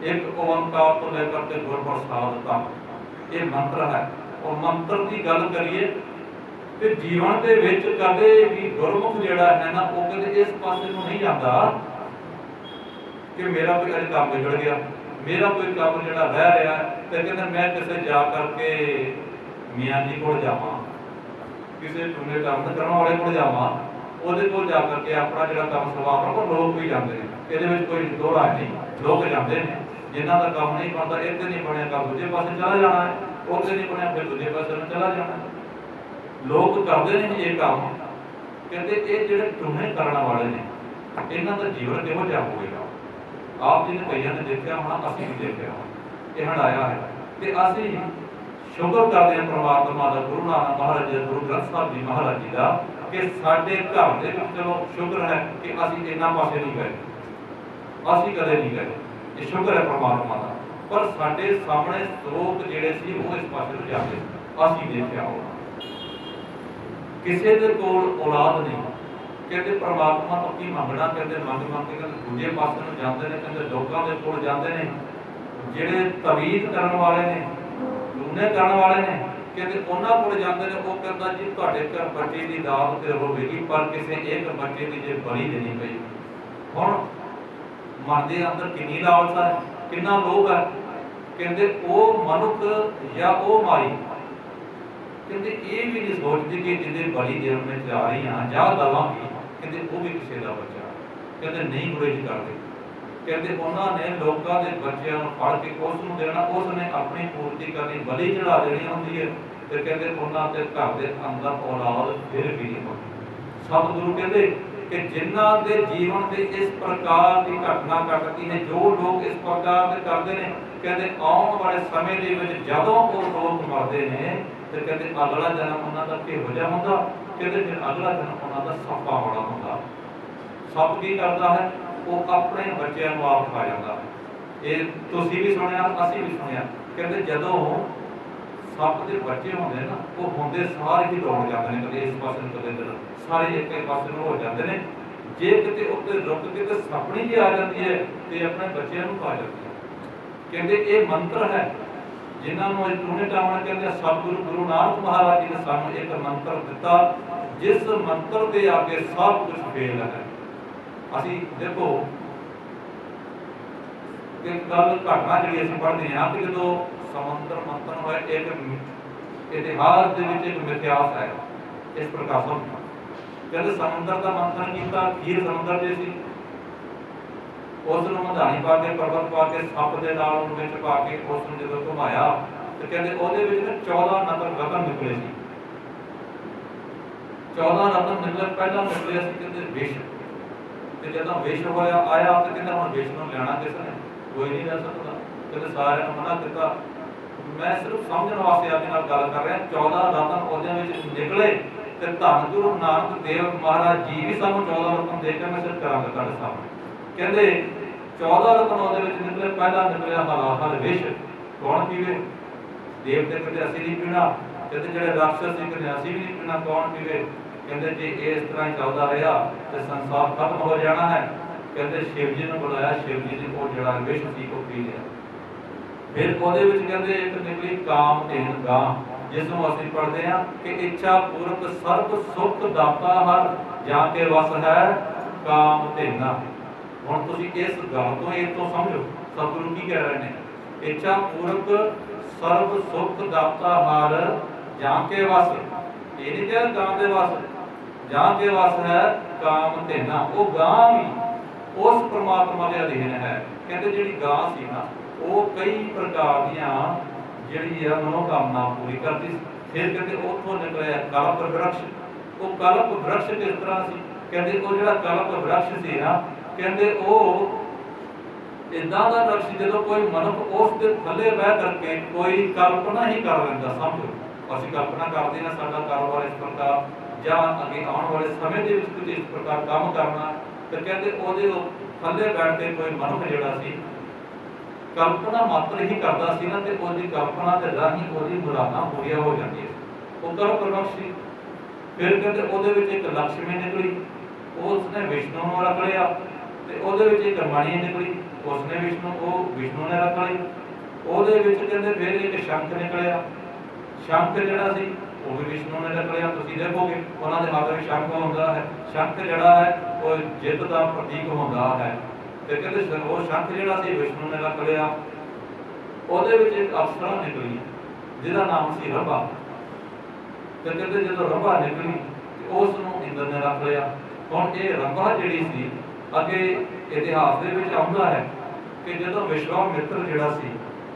एक ओंकार तो लेकर के गुरप्रसाद तक ये मंत्र है और मंत्र की गल करिए ते जीवन दे विच कदे भी गुरमुख जिहड़ा है ना वो कदे इस पासे नूं नहीं जांदा कि मेरा कोई अज काम बिगड़ गया मेरा कोई काम जिहड़ा रह रहा है ते कहंदे मैं किसे जा करके मियां जी कोल जावां किसी टूने काम करने वाले को जावां ਉਹਦੇ ਕੋਲ ਜਾ ਕਰਕੇ ਆਪਣਾ ਜਿਹੜਾ ਕੰਮ ਸਵਾਰ ਕਰੋ ਲੋਕ ਵੀ ਜਾਂਦੇ ਨੇ ਇਹਦੇ ਵਿੱਚ ਕੋਈ ਦੋ ਰਾਹ ਨਹੀਂ ਲੋਕ ਜਾਂਦੇ ਨੇ ਜਿਨ੍ਹਾਂ ਦਾ ਕੰਮ ਨਹੀਂ ਬਣਦਾ ਇੱਥੇ ਨਹੀਂ ਬਣਿਆ ਕੰਮ ਦੂਜੇ ਪਾਸੇ ਚਲਾ ਜਾਣਾ ਹੈ ਉੱਥੇ ਨਹੀਂ ਬਣਿਆ ਫਿਰ ਦੂਜੇ ਪਾਸੇ ਨੂੰ ਚਲਾ ਜਾਣਾ ਲੋਕ ਕਰਦੇ ਨੇ ਇਹ ਕੰਮ ਕਹਿੰਦੇ ਇਹ ਜਿਹੜੇ ਟੂਨੇ ਕਰਨ ਵਾਲੇ ਨੇ ਇਹਨਾਂ ਦਾ ਜੀਵਨ ਕਿਹੋ ਜਿਹਾ ਹੋਵੇਗਾ ਆਪ ਜੀ ਨੇ ਕਈਆਂ ਨੇ ਦੇਖਿਆ ਹੋਣਾ ਅਸੀਂ ਵੀ ਦੇਖਿਆ ਇਹ ਹੰਡਾਇਆ ਹੈ ਤੇ ਅਸੀਂ ਸ਼ੁਕਰ ਕਰਦੇ ਹਾਂ ਪ੍ਰਮਾਤਮਾ ਦਾ ਗੁਰੂ ਨਾਨਕ ਮਹਾਰਾਜ ਜੀ ਗੁਰੂ ਗ੍ਰੰਥ ਸਾਹਿਬ ਜੀ ਮਹਾਰਾਜ ਜੀ ਦਾ कि साडे घर दे विच चलो शुक्र है कि असीं इन्ना पासे नहीं गए असीं कदे नहीं गए ये शुक्र है परमात्मा दा पर साडे सामने स्रोत जिहड़े सी वो इस पासे नूं जांदे असीं देखिया होना किसी दे कोल औलाद नहीं कहते परमात्मा तो की मंगना कहते मंग मंग के दूजे पासे नूं जांदे ने कहते लोकां दे कोल जांदे ने जिहड़े तवीत करन वाले ने टूने करन वाले ने कहते उन्हां कोल जांदे ने वो कहंदा जी तुहाडे घर बच्चे दी दात ते होवेगी पर किसी एक बच्चे दी जे बलि देनी पई हुण मन दे अंदर किन्नी लालसा है किन्ना लोभ है कहंदे ओ मनुख या ओ माई कहंदे ये भी नहीं सोचदी कि जिहदे बलि देण में जा रही हां जा दवांगी कहंदे वो भी किसी दा बच्चा कहंदे नहीं गुरेज करदे कहंदे उन्हां ने लोकां दे बच्चों नूं फड़ के उस नूं देना उसने अपनी पूर्ति करनी बलि चढ़ा देनी हुंदी है ते कहंदे उन्हां दे घर दे अंदर औलाद फिर भी नहीं होंदी सतगुरु कहंदे कि जिन्हां दे जीवन दे इस प्रकार की घटना घटती है जो लोग इस प्रकार दे करते हैं कहंदे आउण वाले समय दे विच जदों वो लोग मरदे ने ते कहंदे अगला जन्म उन्हां दा किहो जिहा हुंदा कहंदे फिर अगला जन्म उन्हां दा सप्पा वाला हुंदा सप की करदा है वो अपने बच्चों को आप खा जाता है ये तुसीं भी सुनिया असीं भी सुनिया कहते जदों सप के बच्चे होंगे ना वो होंगे सारे ही दौड़ जाते हैं कभी इस पास कभी इधर सारे एक पास हो जाते हैं जे किते उत्ते रुक के ते सपनी जी आ जाती है तो अपने बच्चों को खा जाती है कहते ये मंत्र है जिन्होंने टूने टावण कहते सतगुरु गुरु नानक महाराज जी ने सानू एक मंत्र दिता जिस मंत्र के आगे सब कुछ फेल है ਅਸੀਂ ਦੇਖੋ ਕਿ ਗੱਲ ਘਟਨਾ ਜਿਹੜੀ ਅਸੀਂ ਪੜ੍ਹਦੇ ਹਾਂ ਕਿ ਜਦੋਂ ਸਮੁੰਦਰ ਮੰਥਨ ਹੋਇਆ ਇੱਕ ਇਤਿਹਾਸ ਦੇ ਵਿੱਚ ਇੱਕ ਮਿਥਿਆਸ ਹੈ ਇਸ ਪ੍ਰਕਾਰ ਸਮਝੋ ਕਹਿੰਦੇ ਸਮੁੰਦਰ ਦਾ ਮੰਥਨ ਕੀਤਾ ਖੀਰ ਸਮੁੰਦਰ ਦੇ ਸੀ ਉਸ ਨੂੰ ਮਧਾਣੀ ਪਾ ਕੇ ਪਰਬਤ ਪਾ ਕੇ ਸੱਪ ਦੇ ਨਾਲ ਉਹਨੂੰ ਵਿੱਚ ਪਾ ਕੇ ਉਸ ਨੂੰ ਜਦੋਂ ਘੁਮਾਇਆ ਤੇ ਕਹਿੰਦੇ ਉਹਦੇ ਵਿੱਚ ਨਾ 14 ਰਤਨ ਨਿਕਲੇ ਸੀ। 14 ਰਤਨ ਨਿਕਲੇ, ਪਹਿਲਾਂ ਨਿਕਲਿਆ ਸੀ ਕਹਿੰਦੇ ਵਿਸ਼, ਤੇ ਜਦੋਂ ਵਿਸ਼ ਹੋਇਆ ਆਇਆ ਤੇ ਕਹਿੰਦਾ ਹੁਣ ਵਿਸ਼ ਨੂੰ ਲੈਣਾ ਕਿਸ ਨੇ, ਕੋਈ ਨਹੀਂ ਲੈ ਸਕਦਾ। ਕਹਿੰਦੇ ਸਾਰਿਆਂ ਨੂੰ ਮਨਾ ਕੀਤਾ। ਮੈਂ ਸਿਰਫ ਸਮਝਣ ਵਾਸਤੇ ਆਪਦੇ ਨਾਲ ਗੱਲ ਕਰ ਰਿਹਾ। 14 ਰਤਨ ਉਹਦੇ ਵਿੱਚ ਨਿਕਲੇ ਤੇ ਧੰਨ ਗੁਰੂ ਨਾਨਕ ਦੇਵ ਮਹਾਰਾਜ ਜੀ ਵੀ ਸਾਨੂੰ 14 ਰਤਨ ਦੇ ਕੇ ਮੈਂ ਸਿਰ ਕਰਾਂਗਾ ਤੁਹਾਡੇ ਸਾਹਮਣੇ। ਕਹਿੰਦੇ 14 ਰਤਨ ਉਹਦੇ ਵਿੱਚ ਨਿਕਲੇ। ਪਹਿਲਾ ਨਿਕਲਿਆ ਹਲਾਹਲ ਵਿਸ਼, ਕੌਣ ਪੀਵੇ? ਦੇਵਤੇ ਕਹਿੰਦੇ ਅਸੀਂ ਨਹੀਂ ਪੀਣਾ। ਕਹਿੰਦੇ ਜਿਹੜੇ ਰਾਖਸ਼ ਸੀ ਕਹਿੰਦੇ ਅਸੀਂ ਵੀ ਨਹੀਂ ਪੀਣਾ, ਕੌਣ ਪੀਵੇ? ਕਹਿੰਦੇ ਜੇ ਇਸ ਤਰ੍ਹਾਂ ਹੀ ਚੱਲਦਾ ਰਿਹਾ ਤੇ ਸੰਸਾਰ ਖਤਮ ਹੋ ਜਾਣਾ ਹੈ। ਕਹਿੰਦੇ ਸ਼ਿਵ ਜੀ ਨੂੰ ਬੁਲਾਇਆ, ਸ਼ਿਵ ਜੀ ਨੇ ਉਹ ਜਿਹੜਾ ਵਿਸ਼ ਸੀ ਉਹ ਪੀ ਲਿਆ। ਫਿਰ ਉਹਦੇ ਵਿੱਚ ਕਹਿੰਦੇ ਇੱਕ ਨਿਕਲੀ ਕਾਮਧੇਨ ਗਾਂ, ਜਿਸ ਨੂੰ ਅਸੀਂ ਪੜ੍ਹਦੇ ਹਾਂ ਕਿ ਇੱਛਾ ਪੂਰਕ ਸਰਬ ਸੁਖ ਦਾਤਾ ਹਰ ਜਾਂ ਕੇ ਵਸ ਹੈ ਕਾਮਧੇਨਾ। ਹੁਣ ਤੁਸੀਂ ਇਸ ਗੱਲ ਤੋਂ ਇਹ ਤੋਂ ਸਮਝੋ ਸਤਿਗੁਰੂ ਕੀ ਕਹਿ ਰਹੇ ਨੇ। ਇੱਛਾ ਪੂਰਕ ਸਰਬ ਸੁਖ ਦਾਤਾ ਹਰ ਜਾਂ ਕੇ ਵਸ, ਇਹ ਨਹੀਂ ਕਿਹਾ ਗਾਂ ਦੇ ਵਸ, ਜਾਂ ਕੇ ਵਸ ਹੈ ਕਾਮਧੇਨਾ। ਉਹ ਗਾਂ ਵੀ ਉਸ ਪ੍ਰਮਾਤਮਾ ਦੇ ਅਧੀਨ ਹੈ। ਕਹਿੰਦੇ ਜਿਹੜੀ ਗਾਂ ਸੀ ਨਾ ਉਹ ਕਈ ਪ੍ਰਕਾਰ ਦੀਆਂ ਜਿਹੜੀ ਆ ਮਨੋਕਾਮਨਾ ਪੂਰੀ ਕਰਦੀ ਸੀ। ਫਿਰ ਕਹਿੰਦੇ ਉੱਥੋਂ ਨਿਕਲਿਆ ਕਲਪ ਵਰਕਸ਼। ਉਹ ਕਲਪ ਵਰਕਸ਼ ਕਿਸ ਤਰ੍ਹਾਂ ਸੀ? ਕਹਿੰਦੇ ਉਹ ਜਿਹੜਾ ਕਲਪ ਵਰਕਸ਼ ਸੀ ਨਾ, ਕਹਿੰਦੇ ਉਹ ਇਦਾਂ ਦਾ ਵਰਕਸ਼ ਜਦੋਂ ਕੋਈ ਮਨੁੱਖ ਉਸ ਦੇ ਥੱਲੇ ਬਹਿ ਕਰਕੇ ਕੋਈ ਕਲਪਨਾ ਹੀ ਕਰ ਲੈਂਦਾ। ਸਮਝੋ ਅਸੀਂ ਕਲਪਨਾ ਕਰਦੇ ਹਾਂ ਸਾਡਾ ਕਾਰੋਬਾਰ ਇਸ ਪ੍ਰਕਾਰ ਜਾਂ ਅੱਗੇ ਆਉਣ ਵਾਲੇ ਸਮੇਂ ਦੇ ਵਿੱਚ ਕੁਝ ਇਸ ਪ੍ਰਕਾਰ ਕੰਮ ਕਰਨਾ, ਤੇ ਕਹਿੰਦੇ ਉਹਦੇ ਥੱਲੇ ਬੈਠ ਕੇ ਕੋਈ ਮਨੁੱਖ ਜਿਹੜਾ ਸੀ ਕਲਪਨਾ ਮਾਤਰ ਹੀ ਕਰਦਾ ਸੀ ਨਾ, ਤੇ ਉਹਦੀ ਕਲਪਨਾ ਦੇ ਰਾਹੀਂ ਉਹਦੀ ਮੁਰਾਦਾਂ ਪੂਰੀਆਂ ਹੋ ਜਾਂਦੀਆਂ। ਉਹ ਕਲਪ ਵਰਕਸ਼ ਸੀ। ਫਿਰ ਕਹਿੰਦੇ ਉਹਦੇ ਵਿੱਚ ਇੱਕ ਲక్ష్ਮੀ ਨਿਕਲੀ, ਉਸਨੇ ਵਿਸ਼ਨੂੰ ਨੂੰ ਰੱਖ ਲਿਆ। ਤੇ ਉਹਦੇ ਵਿੱਚ ਇੱਕ ਮਣੀ ਨਿਕਲੀ, ਉਸਨੇ ਵਿਸ਼ਨੂੰ ਨੇ ਰੱਖ ਲਈ। ਉਹਦੇ ਵਿੱਚ ਕਹਿੰਦੇ ਫਿਰ ਇੱਕ ਸ਼ੰਖ ਨਿਕਲਿਆ। ਸ਼ੰਖ ਜਿਹੜਾ ਸੀ ਉਹ ਵੀ ਵਿਸ਼ਨੂੰ ਨੇ ਰੱਖ ਲਿਆ। ਤੁਸੀਂ ਦੇਖੋਗੇ ਉਹਨਾਂ ਦੇ ਹੱਥ ਵਿੱਚ ਸ਼ੰਖ ਹੁੰਦਾ ਹੈ। ਸ਼ੰਖ ਜਿਹੜਾ ਹੈ ਉਹ ਜਿੱਤ ਦਾ ਪ੍ਰਤੀਕ ਹੁੰਦਾ ਹੈ। ਤੇ ਕਹਿੰਦੇ ਉਹ ਸ਼ੰਖ ਜਿਹੜਾ ਸੀ ਵਿਸ਼ਨੂੰ ਨੇ ਰੱਖ ਲਿਆ। ਉਹਦੇ ਵਿੱਚ ਇੱਕ ਅਪਸਰਾ ਨਿਕਲੀ ਜਿਹਦਾ ਨਾਮ ਸੀ ਰੰਭਾ। ਤੇ ਕਹਿੰਦੇ ਜਦੋਂ ਰੰਭਾ ਨਿਕਲੀ ਉਸ ਨੂੰ ਇੰਦਰ ਨੇ ਰੱਖ ਲਿਆ। ਹੁਣ ਇਹ ਰੰਭਾ ਜਿਹੜੀ ਸੀ ਅੱਗੇ ਇਤਿਹਾਸ ਦੇ ਵਿੱਚ ਆਉਂਦਾ ਹੈ ਕਿ ਜਦੋਂ ਵਿਸ਼ਵਾਮਿੱਤਰ ਜਿਹੜਾ ਸੀ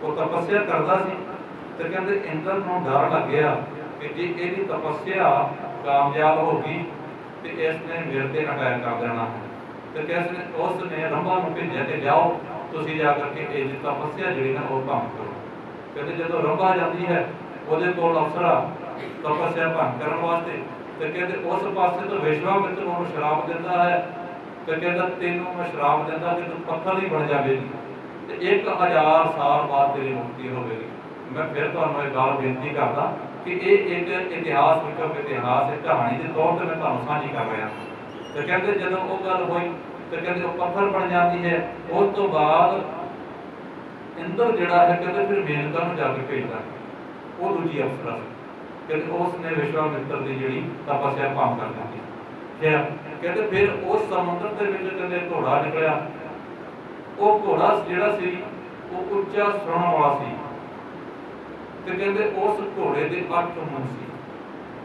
ਉਹ ਤਪੱਸਿਆ ਕਰਦਾ ਸੀ, ਤੇ ਕਹਿੰਦੇ ਇੰਦਰ ਨੂੰ ਡਰ ਲੱਗਿਆ ਕਿ ਜੇ ਇਹਦੀ ਤਪੱਸਿਆ ਕਾਮਯਾਬ ਹੋ ਗਈ ਤੇ ਇਸ ਨੇ ਮੇਰੇ ਤੇ ਅਟੈਕ ਕਰ ਦੇਣਾ ਹੈ। ਤੇ ਕਹਿੰਦੇ ਉਸ ਨੇ ਰੰਭਾ ਨੂੰ ਭੇਜਿਆ ਕਿ ਜਾਓ ਤੁਸੀਂ ਜਾ ਕਰਕੇ ਇਹਦੀ ਤਪੱਸਿਆ ਜਿਹੜੀ ਨਾ ਉਹ ਭੰਗ ਕਰੋ। ਕਹਿੰਦੇ ਜਦੋਂ ਰੰਭਾ ਜਾਂਦੀ ਹੈ ਉਹਦੇ ਕੋਲ ਅਫਸਰਾ ਤਪੱਸਿਆ ਭੰਗ ਕਰਨ ਵਾਸਤੇ, ਤੇ ਕਹਿੰਦੇ ਉਸ ਪਾਸੇ ਤੋਂ ਵਿਸ਼ਵਾਮਿੱਤਰ ਨੂੰ ਸ਼ਰਾਪ ਦਿੰਦਾ ਹੈ। ਤੇ ਕਹਿੰਦਾ ਤੈਨੂੰ ਮੈਂ ਸ਼ਰਾਪ ਦਿੰਦਾ ਕਿ ਤੂੰ ਪੱਥਰ ਹੀ ਬਣ ਜਾਵੇਗੀ ਤੇ 1000 ਸਾਲ ਬਾਅਦ ਤੇਰੀ ਮੁਕਤੀ ਹੋਵੇਗੀ। ਮੈਂ ਫਿਰ ਤੁਹਾਨੂੰ ਇਹ ਗੱਲ ਬੇਨਤੀ ਕਰਦਾ ਕਿ ਇਹ ਇੱਕ ਇਤਿਹਾਸ ਵਿੱਚੋਂ ਇਤਿਹਾਸ ਇੱਕ ਕਹਾਣੀ ਦੇ ਤੌਰ ਤੇ ਮੈਂ ਤੁਹਾਨੂੰ ਸਾਂਝੀ ਕਰ ਰਿਹਾ। ਤੇ ਕਹਿੰਦੇ ਜਦੋਂ ਉਹ ਗੱਲ ਹੋਈ ਤੇ ਕਹਿੰਦੇ ਉਹ ਪੱਥਰ ਬਣ ਜਾਂਦੀ ਹੈ। ਉਸ ਤੋਂ ਬਾਅਦ ਇੰਦਰ ਜਿਹੜਾ ਹੈ ਕਹਿੰਦੇ ਫਿਰ ਮੇਨਕਾ ਨੂੰ ਜਾ ਕੇ ਭੇਜਦਾ, ਉਹ ਦੂਜੀ ਅਫਸਰਾ ਕਹਿੰਦੇ ਉਸ ਨੇ ਵਿਸ਼ਵਾਮਿੱਤਰ ਦੀ ਜਿਹੜੀ ਤਪੱਸਿਆ ਭੰਗ ਕਰ ਦਿੱਤੀ। ਕਹਿੰਦੇ ਫਿਰ ਉਸ ਸਮੁੰਦਰ ਦੇ ਵਿੱਚ ਕਹਿੰਦੇ ਘੋੜਾ ਨਿਕਲਿਆ। ਉਹ ਘੋੜਾ ਜਿਹੜਾ ਸੀ ਉਹ ਉੱਚਾ ਸੁਣਨ ਵਾਲਾ ਸੀ। ਤੇ ਕਹਿੰਦੇ ਉਸ ਘੋੜੇ ਦੇ 8 ਮੂੰਹ ਸੀ,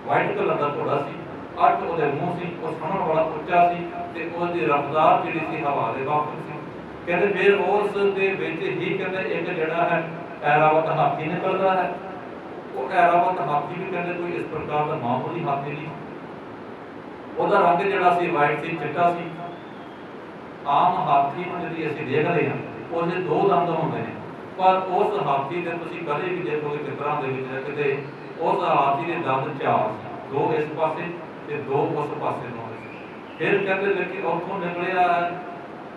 ਵਾਈਟ ਕਲਰ ਦਾ ਘੋੜਾ ਸੀ, 8 ਉਹਦੇ ਮੂੰਹ ਸੀ। ਉਹ ਸੁਣਨ ਵਾਲਾ ਉੱਚਾ ਸੀ ਤੇ ਉਹਦੀ ਰਫ਼ਤਾਰ ਜਿਹੜੀ ਸੀ ਹਵਾ ਦੇ ਵਾਂਗ ਸੀ। ਕਹਿੰਦੇ ਫਿਰ ਉਸ ਦੇ ਵਿੱਚ ਹੀ ਕਹਿੰਦੇ ਇੱਕ ਜਿਹੜਾ ਹੈ ਐਰਾਵਤ ਹਾਥੀ ਨਿਕਲਦਾ ਹੈ। ਉਹ ਐਰਾਵਤ ਹਾਥੀ ਵੀ ਕਹਿੰਦੇ ਕੋਈ ਇਸ ਪ੍ਰਕਾਰ ਦਾ ਮਾਮੂਲੀ ਹਾਥੀ ਨਹੀਂ। ਉਹਦਾ ਰੰਗ ਜਿਹੜਾ ਸੀ ਵਾਈਟ ਸੀ, ਚਿੱਟਾ ਸੀ। ਆਮ ਹਾਥੀ ਨੂੰ ਜਿਹੜੀ ਅਸੀਂ ਦੇਖਦੇ ਹਾਂ ਉਹਦੇ 2 ਦੰਦ ਹੁੰਦੇ ਨੇ, ਪਰ ਉਸ ਹਾਥੀ ਦੇ ਤੁਸੀਂ ਕਦੇ ਵੀ ਦੇਖੋਗੇ ਚਿੱਤਰਾਂ ਦੇ ਵਿੱਚ ਕਿਤੇ ਉਸ ਹਾਥੀ ਦੇ ਦੰਦ 4 ਸੀ, 2 ਇਸ ਪਾਸੇ ਤੇ 2 ਉਸ ਪਾਸੇ ਨੂੰ। ਫਿਰ ਕਹਿੰਦੇ ਕਿ ਉੱਥੋਂ ਨਿਕਲਿਆ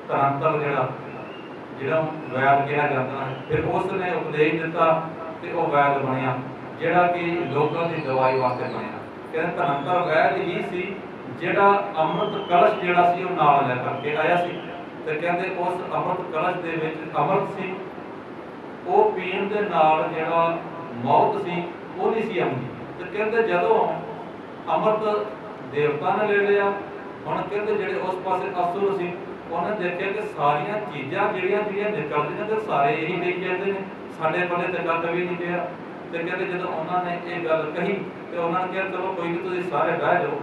ਧਰੰਤਰ ਜਿਹੜਾ ਵੈਦ ਕਿਹਾ ਜਾਂਦਾ ਹੈ। ਫਿਰ ਉਸ ਨੇ ਉਪਦੇਸ਼ ਦਿੱਤਾ ਤੇ ਉਹ ਵੈਦ ਬਣਿਆ ਜਿਹੜਾ ਕਿ ਲੋਕਾਂ ਦੀ ਦਵਾਈ ਵਾਸਤੇ ਬਣਿਆ। ਕਹਿੰਦੇ ਧਰੰਤਰ ਵੈਦ ਹੀ ਸੀ ਜਿਹੜਾ ਅੰਮ੍ਰਿਤ ਕਲਸ਼ ਜਿਹੜਾ ਸੀ ਉਹ ਨਾਲ ਲੈ ਕਰਕੇ ਆਇਆ ਸੀ। ਤੇ ਕਹਿੰਦੇ ਉਸ ਅੰਮ੍ਰਿਤ ਕਲਸ਼ ਦੇ ਵਿੱਚ ਅੰਮ੍ਰਿਤ ਸੀ, ਉਹ ਪੀਣ ਦੇ ਨਾਲ ਜਿਹੜਾ ਮੌਤ ਸੀ ਉਹ ਨਹੀਂ ਸੀ ਆਉਂਦੀ। ਤੇ ਕਹਿੰਦੇ ਜਦੋਂ ਅੰਮ੍ਰਿਤ ਦੇਵਤਾ ਨੇ ਲੈ ਲਿਆ, ਹੁਣ ਕਹਿੰਦੇ ਜਿਹੜੇ ਉਸ ਪਾਸੇ ਅਸੁਰ ਸੀ ਉਹਨੇ ਦੇਖਿਆ ਕਿ ਸਾਰੀਆਂ ਚੀਜ਼ਾਂ ਜਿਹੜੀਆਂ ਨਿਕਲਦੀਆਂ ਤੇ ਸਾਰੇ ਇਹੀ ਦੇਖ ਜਾਂਦੇ ਨੇ, ਸਾਡੇ ਕੋਲੇ ਤੇ ਕੱਖ ਵੀ ਨਹੀਂ ਪਿਆ। ਤੇ ਕਹਿੰਦੇ ਜਦੋਂ ਉਹਨਾਂ ਨੇ ਇਹ ਗੱਲ ਕਹੀ ਤੇ ਉਹਨਾਂ ਨੇ ਕਿਹਾ ਚਲੋ ਕੋਈ ਨਹੀਂ ਤੁਸੀਂ ਸਾਰੇ ਬਹਿ ਜਾਓ।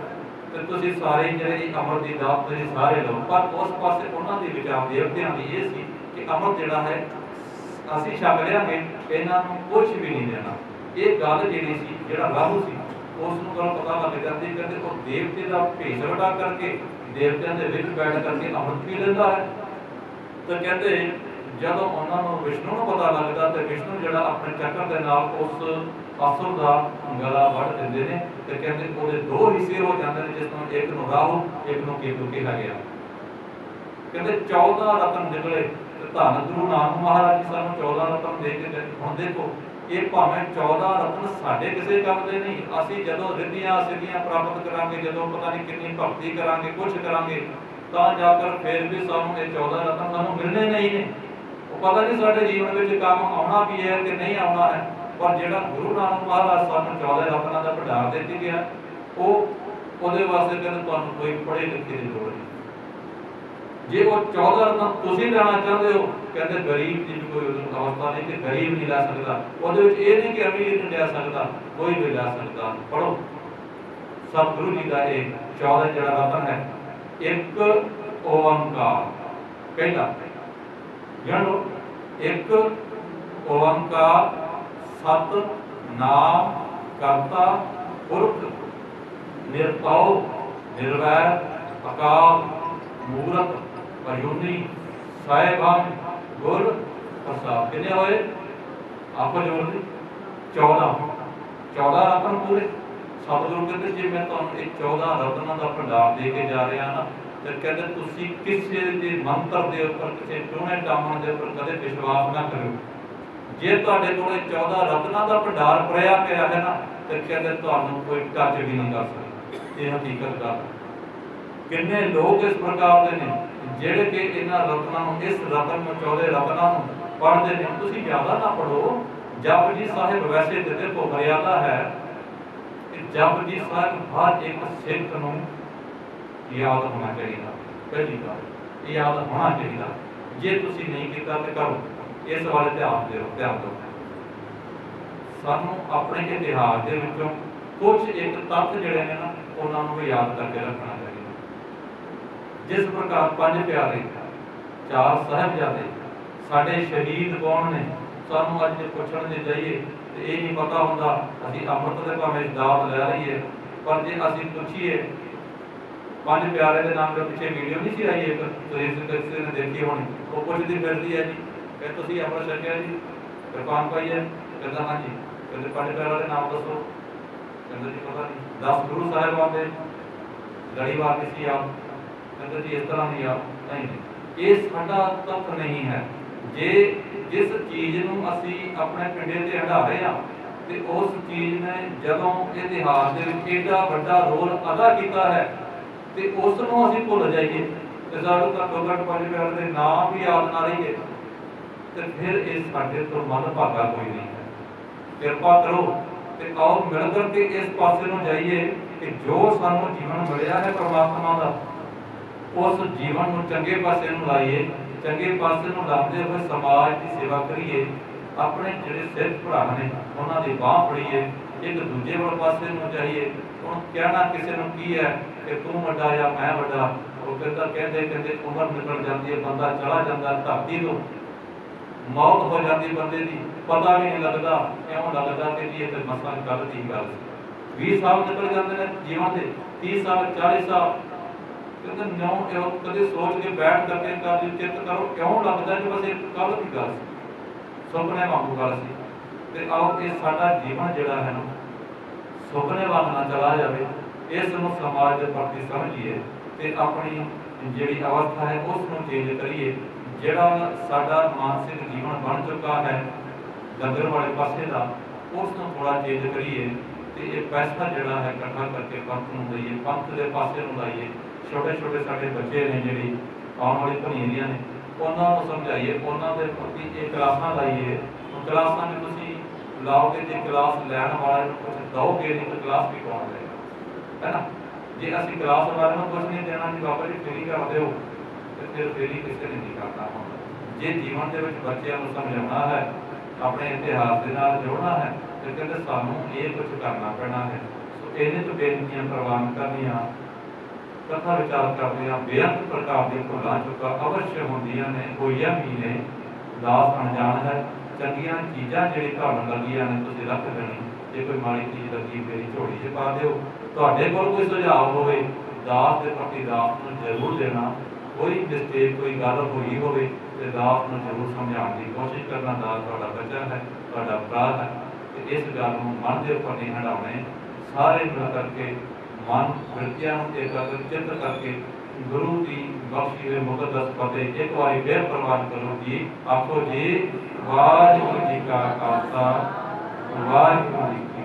ਤੇ ਤੁਸੀਂ ਸਾਰੇ ਜਿਹੜੇ ਅਮਰ ਦੀ ਦਾਤ ਤੁਸੀਂ ਸਾਰੇ ਲਓ। ਪਰ ਉਸ ਪਾਸੇ ਉਹਨਾਂ ਦੇ ਵਿਚਾਰ ਦੇਵਤਿਆਂ ਦੀ ਇਹ ਸੀ ਕਿ ਅਮਰ ਜਿਹੜਾ ਹੈ ਅਸੀਂ ਛਕ ਲਿਆਂਗੇ, ਇਹਨਾਂ ਨੂੰ ਕੁਝ ਵੀ ਨਹੀਂ ਦੇਣਾ। ਇਹ ਗੱਲ ਜਿਹੜੀ ਸੀ, ਜਿਹੜਾ ਰਾਹੂ ਸੀ ਉਸ ਨੂੰ ਗੱਲ ਪਤਾ ਲੱਗ ਜਾਂਦੀ, ਕਹਿੰਦੇ ਉਹ ਦੇਵਤੇ ਦਾ ਭੇਸ ਵਟਾ ਕਰਕੇ ਦੇਵਤਿਆਂ ਦੇ ਵਿੱਚ ਬੈਠ ਕਰਕੇ ਅੰਮ੍ਰਿਤ ਪੀ ਲੈਂਦਾ ਹੈ। ਤੇ ਕਹਿੰਦੇ ਜਦੋਂ ਉਹਨਾਂ ਨੂੰ ਵਿਸ਼ਨੂੰ ਨੂੰ ਪਤਾ ਲੱਗਦਾ ਤੇ ਵਿਸ਼ਨੂੰ ਜਿਹੜਾ ਆਪਣੇ ਚੱਕਰ ਦੇ ਨਾਲ ਉਸ ਅਸੁਰ ਦਾ ਗਲਾ ਵੱਢ ਦਿੰਦੇ ਨੇ ਤੇ ਕਹਿੰਦੇ ਉਹਦੇ ਦੋ ਹਿੱਸੇ ਹੋ ਜਾਂਦੇ ਨੇ, ਜਿਸ ਤੋਂ ਇੱਕ ਨੂੰ ਰਾਹੂ ਇੱਕ ਨੂੰ ਕੇਤੂ ਕਿਹਾ ਗਿਆ। ਕਹਿੰਦੇ 14 ਰਤਨ ਨਿਕਲੇ ਤੇ ਧੰਨ ਗੁਰੂ ਨਾਨਕ ਮਹਾਰਾਜ ਜੀ ਸਾਨੂੰ 14 ਰਤਨ ਦੇ ਕੇ ਗਏ। ਹੁਣ ਦੇਖੋ ਇਹ ਭਾਵੇਂ 14 ਰਤਨ ਸਾਡੇ ਕਿਸੇ ਕੰਮ ਦੇ ਨਹੀਂ, ਅਸੀਂ ਜਦੋਂ ਰਿੱਧੀਆਂ ਸਿੱਧੀਆਂ ਪ੍ਰਾਪਤ ਕਰਾਂਗੇ, ਜਦੋਂ ਪਤਾ ਨਹੀਂ ਕਿੰਨੀ ਭਗਤੀ ਕਰਾਂਗੇ, ਕੁਝ ਕਰਾਂਗੇ, ਤਾਂ ਜਾ ਕਰ ਫਿਰ ਵੀ ਸਾਨੂੰ ਇਹ 14 ਰਤਨ ਸਾਨੂੰ ਮਿਲਣੇ ਨਹੀਂ ਨੇ। ਉਹ ਪਤਾ ਨਹੀਂ ਸਾਡੇ ਜੀਵਨ ਵਿੱਚ ਕੰਮ ਆਉਣਾ ਵੀ ਹੈ ਕਿ ਨਹੀਂ ਆਉਣਾ ਹੈ, ਪਰ ਜਿਹੜਾ ਗੁਰੂ ਨਾਨਕ ਮਹਾਰਾਜ ਸਾਨੂੰ 14 ਰਤਨਾਂ ਦਾ ਭੰਡਾਰ ਦੇ ਕੇ ਗਿਆ, ਉਹ ਉਹਦੇ ਵਾਸਤੇ ਕਹਿੰਦੇ ਤੁਹਾਨੂੰ ਕੋਈ ਪੜ੍ਹੇ ਲਿਖੇ ਦੀ ਲੋੜ ਨਹੀਂ। ਜੇ ਉਹ 14 ਰਤਨ ਤੁਸੀਂ ਲੈਣਾ ਚਾਹੁੰਦੇ ਹੋ, ਕਹਿੰਦੇ ਗਰੀਬ ਦੀ ਵੀ ਕੋਈ ਅਵਸਥਾ ਨਹੀਂ ਕਿ ਗਰੀਬ ਨਹੀਂ ਲੈ ਸਕਦਾ, ਉਹਦੇ ਵਿੱਚ ਇਹ ਨਹੀਂ ਕਿ ਅਮੀਰ ਨਹੀਂ ਲੈ ਸਕਦਾ, ਕੋਈ ਵੀ ਲੈ ਸਕਦਾ। ਪੜੋ ਸਤਿਗੁਰੂ ਜੀ ਦਾ ਇਹ 14 ਜਿਹੜਾ ਰਤਨ ਹੈ, ਇੱਕ ਓੰਕਾਰ, ਪਹਿਲਾ ਜਾਣੋ ਇੱਕ ਓੰਕਾਰ ਸਤ ਨਾਮ ਕਰਤਾ ਪੁਰਖ ਨਿਰਭਉ ਨਿਰਵੈਰ ਅਕਾਲ ਮੂਰਤ ਅਜੂਨੀ ਸਾਹਿਬਾਨ ਗੁਰ ਪ੍ਰਸਾਦ। ਕਿੰਨੇ ਹੋਏ ਆਪੋ ਜੋੜ ਦੇ 14 ਰਤਨ ਪੂਰੇ। ਸਤਿਗੁਰੂ ਕਹਿੰਦੇ ਜੇ ਮੈਂ ਤੁਹਾਨੂੰ ਇਹ 14 ਰਤਨਾਂ ਦਾ ਭੰਡਾਰ ਦੇ ਕੇ ਜਾ ਰਿਹਾ ਨਾ, ਤੇ ਕਹਿੰਦੇ ਤੁਸੀਂ ਕਿਸੇ ਦੇ ਮੰਤਰ ਦੇ ਉੱਪਰ, ਕਿਸੇ ਟੂਣੇ ਟਾਮਣ ਦੇ ਉੱਪਰ ਕਦੇ ਵਿਸ਼ਵਾਸ ਨਾ ਕਰੋ। ਜੇ ਤੁਹਾਡੇ ਕੋਲ 14 ਰਤਨਾਂ ਦਾ ਭੰਡਾਰ ਭਰਿਆ ਪਿਆ ਹੈ ਨਾ, ਤੇ ਕਹਿੰਦੇ ਤੁਹਾਨੂੰ ਕੋਈ ਟੱਚ ਵੀ ਨਹੀਂ ਕਰ ਸਕਦਾ। ਇਹ ਹਕੀਕਤ ਗੱਲ। ਕਿੰਨੇ ਲੋਕ ਇਸ ਪ੍ਰਕਾਰ ਦੇ ਨੇ ਜਿਹੜੇ ਕਿ ਇਹਨਾਂ ਰਤਨਾਂ ਨੂੰ, ਇਸ ਰਤਨ ਨੂੰ, 14 ਰਤਨਾਂ ਨੂੰ ਪੜ੍ਹਦੇ ਨੇ। ਤੁਸੀਂ ਜ਼ਿਆਦਾ ਨਾ ਪੜੋ। ਜਪਜੀ ਸਾਹਿਬ ਵੈਸੇ ਤੇ ਦੇਖੋ ਮਰਿਆਦਾ ਹੈ ਕਿ ਜਪਜੀ ਸਾਹਿਬ ਹਰ ਇੱਕ ਸਿੱਖ ਨੂੰ ਯਾਦ ਹੋਣਾ ਚਾਹੀਦਾ। ਪਹਿਲੀ ਗੱਲ ਇਹ ਯਾਦ ਹੋਣਾ ਚਾਹੀਦਾ। ਜੇ ਤੁਸੀਂ ਨਹੀਂ ਕੀਤਾ ਤੇ ਕਰੋ, ਇਸ ਵਾਲੇ ਧਿਆਨ ਦਿਓ। ਸਾਨੂੰ ਆਪਣੇ ਇਤਿਹਾਸ ਦੇ ਵਿੱਚੋਂ ਕੁਝ ਇੱਕ ਤੱਥ ਜਿਹੜੇ ਨੇ ਨਾ, ਉਹਨਾਂ ਨੂੰ ਵੀ ਯਾਦ ਕਰਕੇ ਰੱਖਣਾ ਚਾਹੀਦਾ। ਜਿਸ ਪ੍ਰਕਾਰ ਪੰਜ ਪਿਆਰੇ, 4 ਸਾਹਿਬਜ਼ਾਦੇ, ਸਾਡੇ ਸ਼ਹੀਦ ਕੌਣ ਨੇ, ਸਾਨੂੰ ਅੱਜ ਜੇ ਪੁੱਛਣ ਦੇ ਜਾਈਏ ਤੇ ਇਹ ਨਹੀਂ ਪਤਾ ਹੁੰਦਾ। ਅਸੀਂ ਅੰਮ੍ਰਿਤ ਦੇ ਭਾਵੇਂ ਦਾਤ ਲੈ ਲਈਏ, ਪਰ ਜੇ ਅਸੀਂ ਪੁੱਛੀਏ ਪੰਜ ਪਿਆਰੇ ਦੇ ਨਾਮ ਦੇ ਪਿੱਛੇ ਵੀਡੀਓ ਨਹੀਂ ਸੀ ਆਈ ਇੱਕ, ਤੁਸੀਂ ਕਿਸੇ ਨੇ ਦੇਖੀ ਹੋਣੀ, ਉਹ ਪੁੱਛਦੀ ਫਿਰਦੀ ਹੈ ਜੀ ਕਿ ਤੁਸੀਂ ਅੰਮ੍ਰਿਤ ਛਕਿਆ ਜੀ, ਕਿਰਪਾਨ ਪਾਈ ਹੈ, ਕਹਿੰਦਾ ਹਾਂਜੀ, ਕਹਿੰਦੇ ਪੰਜ ਪਿਆਰਿਆਂ ਦੇ ਨਾਮ ਦੱਸੋ, ਕਹਿੰਦੇ ਜੀ ਪਤਾ ਨਹੀਂ। 10 ਗੁਰੂ ਸਾਹਿਬਾਨ ਦੇ ਲੜੀਵਾਰ ਕਿਸੇ ਆਪ, ਕਹਿੰਦੇ ਜੀ ਇਸ ਤਰ੍ਹਾਂ ਨਹੀਂ ਆ, ਨਹੀਂ, ਇਹ ਸਾਡਾ ਤੱਕ ਨਹੀਂ ਹੈ। ਜੇ ਜਿਸ ਚੀਜ਼ ਨੂੰ ਅਸੀਂ ਆਪਣੇ ਪਿੰਡੇ ਤੇ ਹੰਢਾ ਰਹੇ ਹਾਂ, ਤੇ ਉਸ ਚੀਜ਼ ਨੇ ਜਦੋਂ ਇਤਿਹਾਸ ਦੇ ਵਿੱਚ ਏਡਾ ਵੱਡਾ ਰੋਲ ਅਦਾ ਕੀਤਾ ਹੈ, ਤੇ ਉਸ ਨੂੰ ਅਸੀਂ ਭੁੱਲ ਜਾਈਏ ਤੇ ਸਾਨੂੰ ਘੱਟੋ ਘੱਟ ਪੰਜ ਪਿਆਰਿਆਂ ਦੇ ਨਾਮ ਵੀ ਯਾਦ ਨਾ ਰਹੀਏ, ਤੇ ਫਿਰ ਇਹ ਸਾਡੇ ਤੋਂ ਮੰਦਭਾਗਾ ਕੋਈ ਨਹੀਂ ਹੈ। ਕਿਰਪਾ ਕਰੋ ਤੇ ਆਓ ਮਿਲ ਕਰਕੇ ਇਸ ਪਾਸੇ ਨੂੰ ਜਾਈਏ ਕਿ ਜੋ ਸਾਨੂੰ ਜੀਵਨ ਮਿਲਿਆ ਹੈ ਪਰਮਾਤਮਾ ਦਾ, ਉਸ ਜੀਵਨ ਨੂੰ ਚੰਗੇ ਪਾਸੇ ਨੂੰ ਲਾਈਏ, ਚੰਗੇ ਪਾਸੇ ਨੂੰ ਲਾਉਂਦੇ ਹੋਏ ਸਮਾਜ ਦੀ ਸੇਵਾ ਕਰੀਏ। ਆਪਣੇ ਜਿਹੜੇ ਸਿੱਖ ਭਰਾ ਨੇ ਉਹਨਾਂ ਦੀ ਬਾਂਹ ਫੜੀਏ, ਇੱਕ ਦੂਜੇ ਵਾਲੇ ਪਾਸੇ ਨੂੰ ਜਾਈਏ। ਹੁਣ ਕਹਿਣਾ ਕਿਸੇ ਨੂੰ ਕੀ ਹੈ ਕਿ ਤੂੰ ਵੱਡਾ ਜਾਂ ਮੈਂ ਵੱਡਾ, ਉਹ ਕਹਿੰਦੇ ਉਮਰ ਨਿਕਲ ਜਾਂਦੀ ਹੈ, ਬੰਦਾ ਚਲਾ ਜਾਂਦਾ ਧਰਤੀ ਤੋਂ, ਮੌਤ ਹੋ ਜਾਂਦੀ ਬੰਦੇ ਦੀ, ਪਤਾ ਵੀ ਨਹੀਂ ਲੱਗਦਾ। ਇਉਂ ਲੱਗਦਾ ਕਿ ਜੀ ਇਹ ਤੇ ਮਸਾਂ ਗੱਲ ਦੀ ਗੱਲ ਸੀ। 20 ਸਾਲ ਨਿਕਲ ਜਾਂਦੇ ਨੇ ਜੀਵਨ ਦੇ, 30 ਸਾਲ 40 ਸਾਲ, ਕਹਿੰਦੇ ਨਿਉਂ ਇਹੋ ਕਦੇ ਸੋਚ ਕੇ ਬੈਠ ਕਰਕੇ ਕਰ ਚਿੱਤ ਕਰੋ, ਕਿਉਂ ਲੱਗਦਾ ਕਿ ਬਸ ਇਹ ਕੱਲ ਦੀ ਗੱਲ ਸੀ, ਸੁਪਨੇ ਵਾਂਗੂ ਗੱਲ ਸੀ। ਤੇ ਆਓ ਇਹ ਸਾਡਾ ਜੀਵਨ ਜਿਹੜਾ ਹੈ ਨਾ ਸੁਪਨੇ ਵਾਂਗ ਨਾ ਚਲਾ ਜਾਵੇ, ਇਸ ਨੂੰ ਸਮਾਜ ਦੇ ਪ੍ਰਤੀ ਸਮਝੀਏ ਤੇ ਆਪਣੀ ਜਿਹੜੀ ਅਵਸਥਾ ਹੈ ਉਸ ਨੂੰ ਚੇਂਜ ਕਰੀਏ। ਜਿਹੜਾ ਸਾਡਾ ਮਾਨਸਿਕ ਜੀਵਨ ਬਣ ਚੁੱਕਾ ਹੈ ਡੰਗਰ ਵਾਲੇ ਪਾਸੇ ਦਾ, ਉਸ ਨੂੰ ਥੋੜਾ ਚੇਂਜ ਕਰੀਏ ਤੇ ਇਹ ਪੈਸਾ ਜਿਹੜਾ ਹੈ ਇਕੱਠਾ ਕਰਕੇ ਪੰਥ ਨੂੰ ਦਈਏ, ਪੰਥ ਦੇ ਪਾਸੇ ਨੂੰ ਲਾਈਏ। ਛੋਟੇ ਛੋਟੇ ਸਾਡੇ ਬੱਚੇ ਨੇ ਜਿਹੜੀ ਆਉਣ ਵਾਲੀ ਭਣੀਆਂ ਨੇ, ਉਹਨਾਂ ਨੂੰ ਸਮਝਾਈਏ, ਉਹਨਾਂ ਦੇ ਪ੍ਰਤੀ ਇਹ ਕਲਾਸਾਂ ਲਾਈਏ। ਕਲਾਸਾਂ ਵਿੱਚ ਤੁਸੀਂ ਲਾਓਗੇ, ਜੇ ਕਲਾਸ ਲੈਣ ਵਾਲੇ ਨੂੰ ਕੁਝ ਦਓਗੇ ਨਹੀਂ ਤਾਂ ਕਲਾਸ ਵੀ ਕੌਣ ਲਏਗਾ, ਹੈ ਨਾ। ਜੇ ਅਸੀਂ ਕਲਾਸ ਵਾਲੇ ਨੂੰ ਕੁਝ ਨਹੀਂ ਦੇਣਾ ਜੀ, ਬਾਬਾ ਜੀ ਫੇਰੀ ਕਰ ਦਿਓ, ਤੇ ਫਿਰ ਫੇਰੀ ਕਿਸੇ ਨੇ ਨਹੀਂ ਕਰਨਾ ਹੁੰਦਾ। ਜੇ ਜੀਵਨ ਦੇ ਵਿੱਚ ਬੱਚਿਆਂ ਨੂੰ ਸਮਝਾਉਣਾ ਹੈ, ਆਪਣੇ ਇਤਿਹਾਸ ਦੇ ਨਾਲ ਜੋੜਨਾ ਹੈ, ਤੇ ਕਹਿੰਦੇ ਸਾਨੂੰ ਇਹ ਕੁਝ ਕਰਨਾ ਪੈਣਾ ਹੈ। ਸੋ ਇਹਦੇ ਤੋਂ ਬੇਨਤੀਆਂ ਪ੍ਰਵਾਨ ਕਰਨੀਆਂ कथा विचार करते हैं बेअंत प्रकार की भुलां चुका अवश्य होंदियां ने होईयां भी ने दास अनजान है चंगियां चीज़ां जिहड़ी घालन लगियां ने तुसीं रख लेनी जे कोई माड़ी चीज़ लगी मेरी झोली 'च पा दिओ तुहाडे कोल कोई सुझाव होवे दास दे प्रति दास नूं जरूर देना कोई मिसटेक कोई गल होई होवे ते दास नूं जरूर समझाउण दी कोशिश करना दास तुहाडा बच्चा है तुहाडा भरा है ते इस गल नूं मन दे उपर नहीं हटाउने सारे मिल करके मन वृत्तियां एकाग्रचित करके गुरु की बख्शी हुई मुकद्दस फतेह एक बार फिर प्रवान करो जी आखो जी वाहिगुरू जी का खालसा वाहिगुरू जी